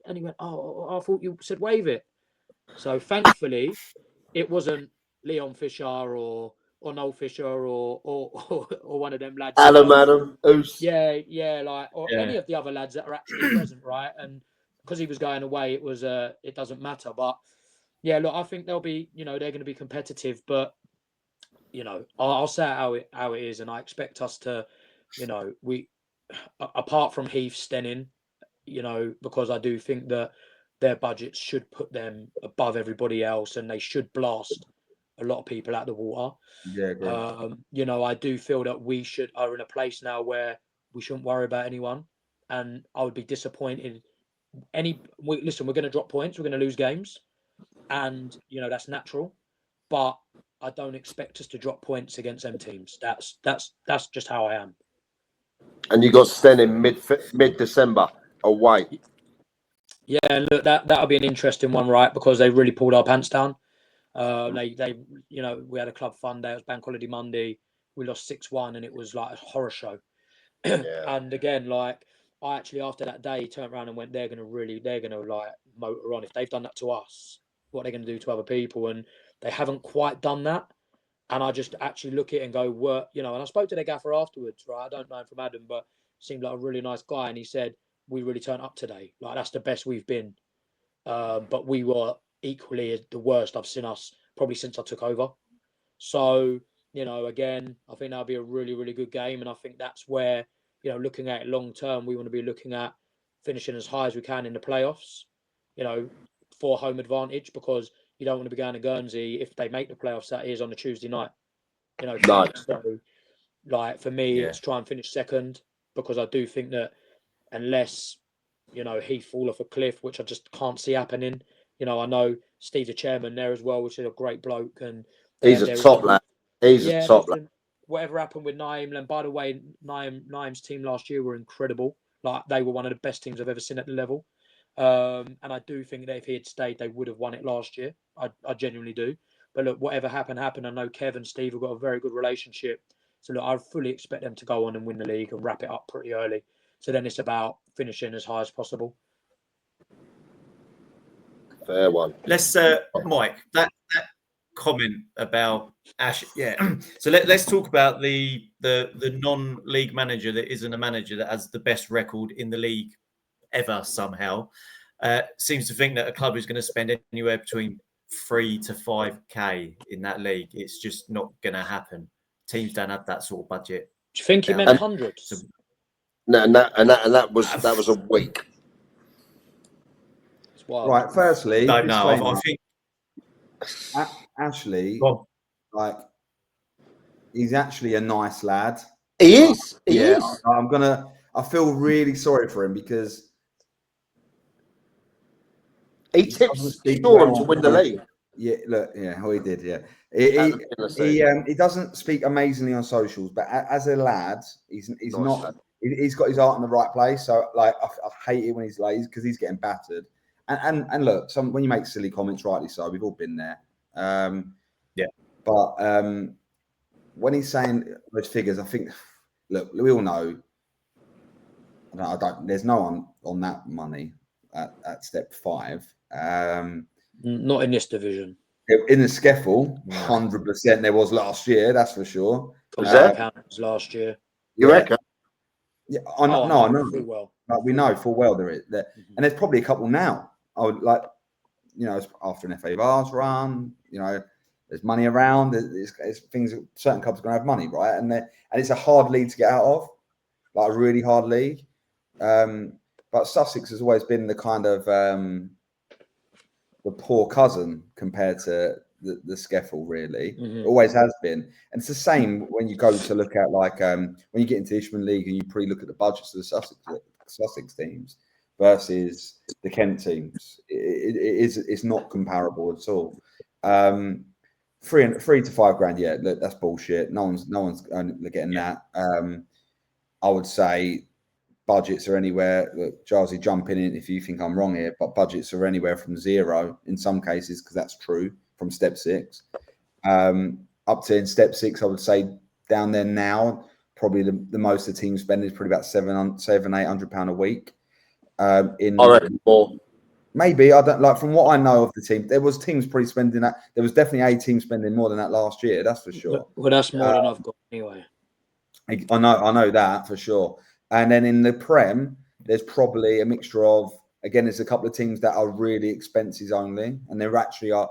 And he went, oh, I thought you said waive it. So thankfully, it wasn't Leon Fisher or Noel Fisher or one of them lads. Adam. Any of the other lads that are actually present, right? And because he was going away, it was it doesn't matter. But yeah, look, I think they'll be, they're going to be competitive. But I'll say how it is, and I expect us to, we apart from Heath Stenning, because I do think that their budgets should put them above everybody else, and they should blast a lot of people out of the water. Yeah, great. I do feel that we are in a place now where we shouldn't worry about anyone, and I would be disappointed. Listen, we're going to drop points, we're going to lose games, and that's natural, but I don't expect us to drop points against them teams. That's just how I am. And you got Stenning mid-December away. Yeah, look, that'll be an interesting one, right? Because they really pulled our pants down. They we had a club fun day. It was Bank Holiday Monday. We lost 6-1, and it was like a horror show. Yeah. And again, like, I actually after that day turned around and went, they're gonna like motor on. If they've done that to us, what are they gonna do to other people? And they haven't quite done that. And I just actually look at it and go, and I spoke to their gaffer afterwards, right? I don't know him from Adam, but seemed like a really nice guy. And he said, we really turned up today. Like, that's the best we've been. But we were equally the worst I've seen us probably since I took over. So, you know, again, I think that'll be a really, really good game. And I think that's where, you know, looking at it long term, we want to be looking at finishing as high as we can in the playoffs, you know, for home advantage, because you don't want to be going to Guernsey if they make the playoffs, that is on a Tuesday night. You know, No. so like for me, it's try and finish second, because I do think that unless, you know, he fall off a cliff, which I just can't see happening. You know, I know Steve's a chairman there as well, which is a great bloke, and He's a top lad. He's a top lad. Whatever happened with Naim, and by the way, Naim's team last year were incredible. Like, they were one of the best teams I've ever seen at the level. And I do think that if he had stayed, they would have won it last year. I genuinely do. But look, whatever happened. I know Kev and Steve have got a very good relationship. So look, I fully expect them to go on and win the league and wrap it up pretty early. So then it's about finishing as high as possible. Fair one. Let's, Mike, that comment about Ash. Yeah. So let's talk about the non-league manager that isn't a manager that has the best record in the league ever somehow. Seems to think that a club is going to spend anywhere between 3 to 5k in that league. It's just not going to happen. Teams don't have that sort of budget. Do you think he meant hundreds? So, No, and that was a week. Right. Firstly, no, I think Ashley, like, he's actually a nice lad. He is. He is. I feel really sorry for him because he tips Storm to win the league. Yeah, look, yeah, he did. Yeah, he doesn't speak amazingly on socials, but as a lad, he's nice not. Lad. He's got his heart in the right place. So, like, I hate it when he's lazy because he's getting battered. And look, when you make silly comments, rightly so, we've all been there. But when he's saying those figures, I think, look, we all know. I don't. There's no one on that money at step 5. Not in this division. In the Skeffel, 100% there was last year. That's for sure. Was that last year? You reckon? Yeah, I know. Well. Like, we know full well there is, and there's probably a couple now. I would like, you know, after an FA Vars run, you know, there's money around. There's things. Certain clubs are going to have money, right? And it's a hard league to get out of, like a really hard league. But Sussex has always been the kind of the poor cousin compared to the Skeffel, really. It always has been. And it's the same when you go to look at, like, when you get into the Ishman League and you look at the budgets of the Sussex teams versus the Kent teams. It's not comparable at all. 3 to 5 grand, yeah, look, that's bullshit. No one's getting that. I would say budgets are anywhere. Look, Giles, jump in if you think I'm wrong here, but budgets are anywhere from 0 in some cases, because that's true, from step 6 up to in step 6. I would say down there now, probably the most the team spending is probably about £700-800 a week. I reckon more. Maybe, I don't, like, from what I know of the team, there was teams probably spending that. There was definitely a team spending more than that last year. That's for sure. Well, that's more than I've got anyway. I know that for sure. And then in the Prem, there's probably a mixture of, again, there's a couple of teams that are really expenses only, and there actually are.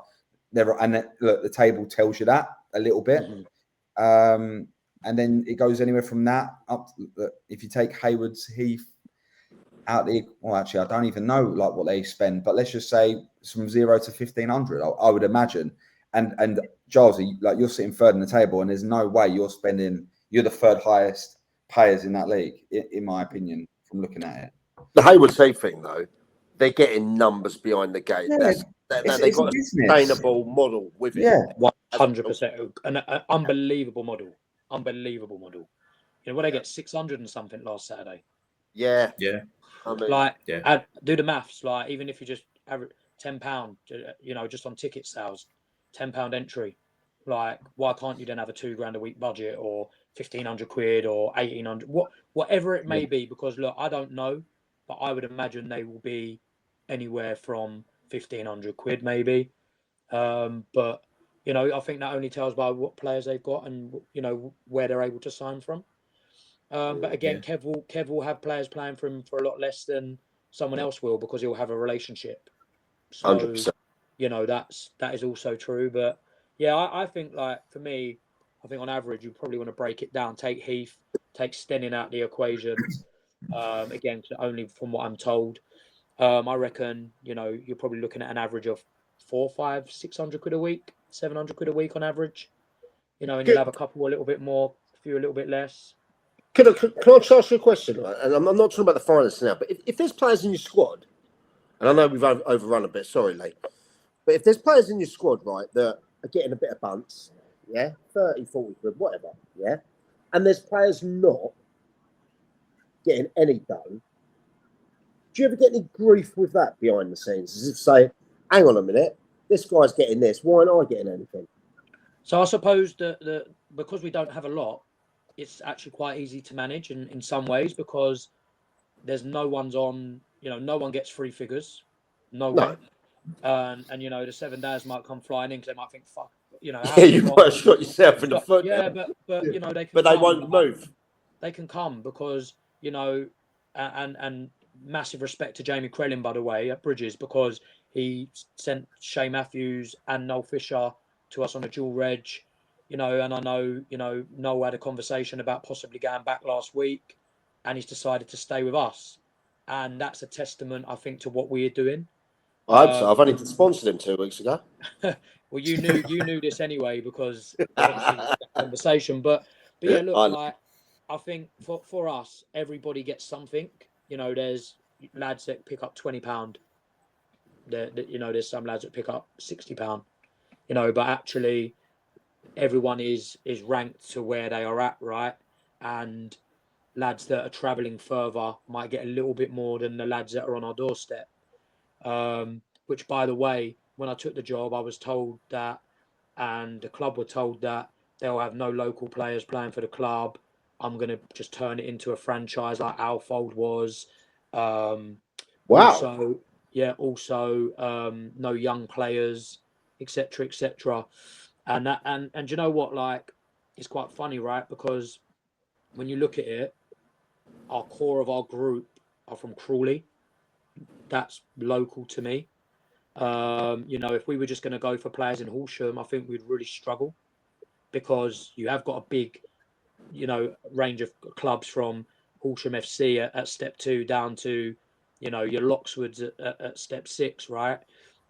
Look, the table tells you that a little bit. And then it goes anywhere from that up. If you take Haywards Heath out the, well, actually, I don't even know like what they spend, but let's just say from 0 to 1,500, I would imagine. And Giles, like, you're sitting third in the table, and there's no way you're the third highest payers in that league, in my opinion, from looking at it. The Haywards Heath thing, though, they're getting numbers behind the game. Yeah, they've got a sustainable model with it. Yeah, 100%. An unbelievable model. Unbelievable model. You know, what, they get 600 and something last Saturday. Yeah. I mean, do the maths. Like, even if you just average £10, you know, just on ticket sales, £10 entry. Like, why can't you then have a £2 grand a week budget, or 1,500 quid, or 1,800, whatever it may be? Because look, I don't know, but I would imagine they will be anywhere from 1,500 quid, maybe. But you know, I think that only tells by what players they've got and, you know, where they're able to sign from. But again, Kev will have players playing for him for a lot less than someone else will because he'll have a relationship. So 100%. that is also true. But yeah, I think like for me, I think on average you probably want to break it down. Take Heath, take Stenning out the equation. Again, only from what I'm told, I reckon you're probably looking at an average of 400, 500, 600 quid a week, 700 quid a week on average. And you'll have a couple a little bit more, a few a little bit less. Can I just ask you a question? Right? And I'm not talking about the finance now, but if there's players in your squad, and I know we've overrun a bit, sorry, Lee, but if there's players in your squad, right, that are getting a bit of bunts, 30, 40 quid, whatever, and there's players not getting any done, do you ever get any grief with that behind the scenes? As if say, hang on a minute, this guy's getting this, why aren't I getting anything? So I suppose that because we don't have a lot, it's actually quite easy to manage in some ways because there's no one's on, no one gets free figures, no one. And the 7 days might come flying in because they might think, fuck, you might have shot yourself in the foot. Yeah, but they can. But they won't move. They can come because and massive respect to Jamie Crellin, by the way, at Bridges, because he sent Shay Matthews and Noel Fisher to us on a dual reg. And I know, Noel had a conversation about possibly going back last week, and he's decided to stay with us, and that's a testament, I think, to what we're doing. I hope so. I've only sponsored him 2 weeks ago. Well, you knew this anyway because obviously that conversation. But yeah, look, I think for us, everybody gets something. There's lads that pick up £20. There's some lads that pick up £60. But actually, everyone is ranked to where they are at, right? And lads that are travelling further might get a little bit more than the lads that are on our doorstep. Which, by the way, when I took the job, I was told that, and the club were told that they'll have no local players playing for the club. I'm going to just turn it into a franchise like Alfold was. Wow. Also, no young players, etc., etc. And you know what? Like, it's quite funny, right? Because when you look at it, our core of our group are from Crawley. That's local to me. If we were just going to go for players in Horsham, I think we'd really struggle because you have got a big, range of clubs from Horsham FC at step 2 down to, your Loxwoods at step 6, right?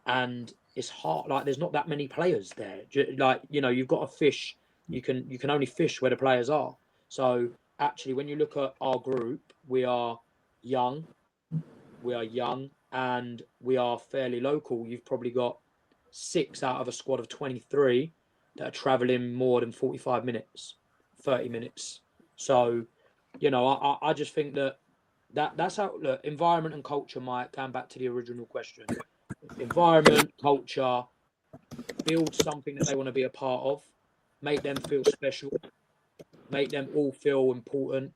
And it's hard. Like, there's not that many players there. Like, you've got to fish. You can only fish where the players are. So actually, when you look at our group, we are young, and we are fairly local. You've probably got 6 out of a squad of 23 that are traveling more than 45 minutes, 30 minutes. So, I just think that's how, look, environment and culture, Mike, going back to the original question. Environment, culture, build something that they want to be a part of, make them feel special, make them all feel important.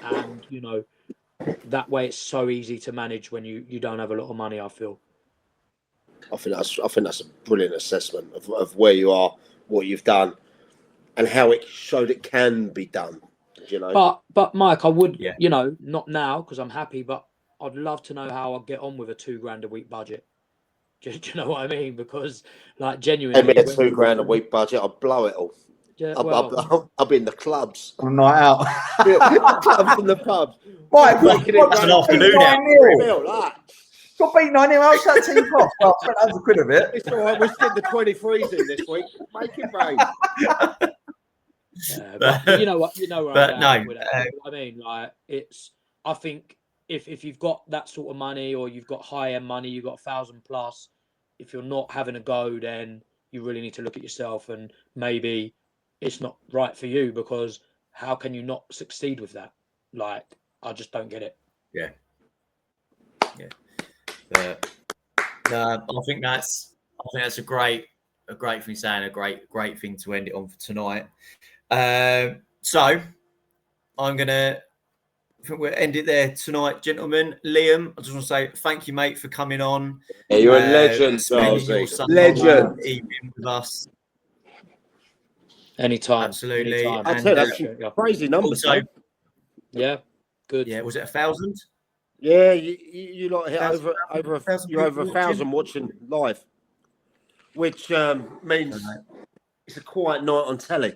And, that way it's so easy to manage when you don't have a lot of money, I feel. I think that's a brilliant assessment of where you are, what you've done, and how it showed it can be done. But Mike, I would, not now because I'm happy, but I'd love to know how I'd get on with a £2,000 a week budget. Do you know what I mean? Because, like, genuinely, give me a £2,000 a week budget, I'll blow it all. Yeah, I'll be in the clubs. On a night out. Clubs in the pubs. Mike, It's an afternoon out. Got beat 9-0. How's that team cost? Well, I spent £100 of it. It's all right. We'll stick the 23s in this week. Make it rain. Yeah, but you know what? But no, I mean, like, I think if you've got that sort of money or you've got high-end money, you've got 1,000+, if you're not having a go, then you really need to look at yourself, and maybe it's not right for you, because how can you not succeed with that? Like, I just don't get it. Yeah. I think that's a great thing saying, a great thing to end it on for tonight. So I think we'll end it there tonight, gentlemen. Liam, I just want to say thank you, mate, for coming on. Yeah, you're a legend, legend. Evening with us. Anytime. Absolutely. Anytime. I'll tell you, that's crazy numbers. Also, Yeah, good. Yeah, was it 1,000? Yeah, you lot hit Thousand- over thousand you're over people 1,000 watching live, which means it's a quiet night on telly.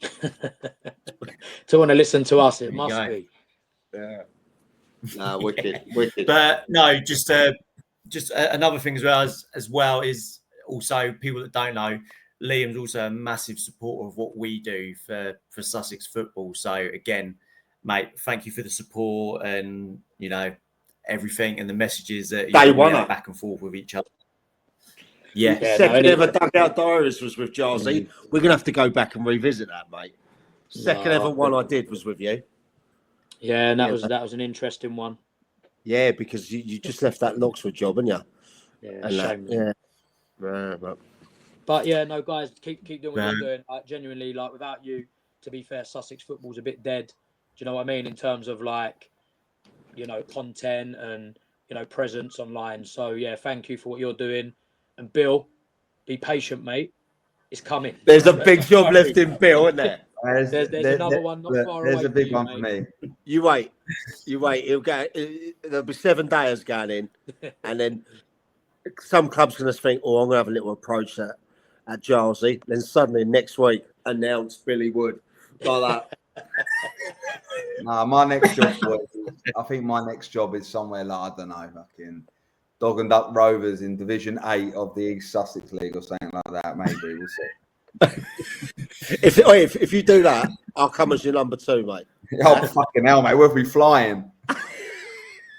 To want to listen to us, it There you must go. be. Yeah. No, wicked, wicked. But no, just another thing as well is also people that don't know, Liam's also a massive supporter of what we do for Sussex football. So again, mate, thank you for the support and everything and the messages that we have back and forth with each other. Yeah, Second ever Dugout Diaries was with Giles. We're gonna have to go back and revisit that, mate. Second ever one I did was with you. Yeah, and that was an interesting one. Yeah, because you just left that Loxford job, didn't you? Yeah, and shame. But yeah, no, guys, keep doing what you're doing. Genuinely, like without you, to be fair, Sussex football's a bit dead. Do you know what I mean? In terms of like, content and presence online. So yeah, thank you for what you're doing. And Bill, be patient, mate. It's coming. There's a big job left in Bill, isn't there? There's another one not far away. There's a big one for me. You wait. There'll be 7 days going in, and then some club's going to think, "Oh, I'm going to have a little approach at Gilesy." Then suddenly next week, announce Billy Wood like that. Nah, my next job, I think my next job is somewhere like, I don't know, fucking Dog and Duck Rovers in Division 8 of the East Sussex League or something like that. Maybe we'll see. If you do that, I'll come as your number 2, mate. Oh fucking hell, mate! We'll be flying.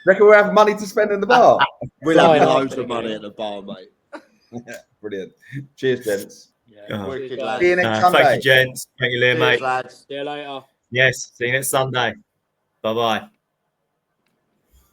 Reckon we'll have money to spend in the bar. We'll have loads of money at the bar, mate. Yeah, brilliant. Cheers, gents. Yeah. See you next Sunday. Thank you, gents. Thank you, Liam, mate. Lads. See you later. Yes, see you next Sunday. Bye-bye.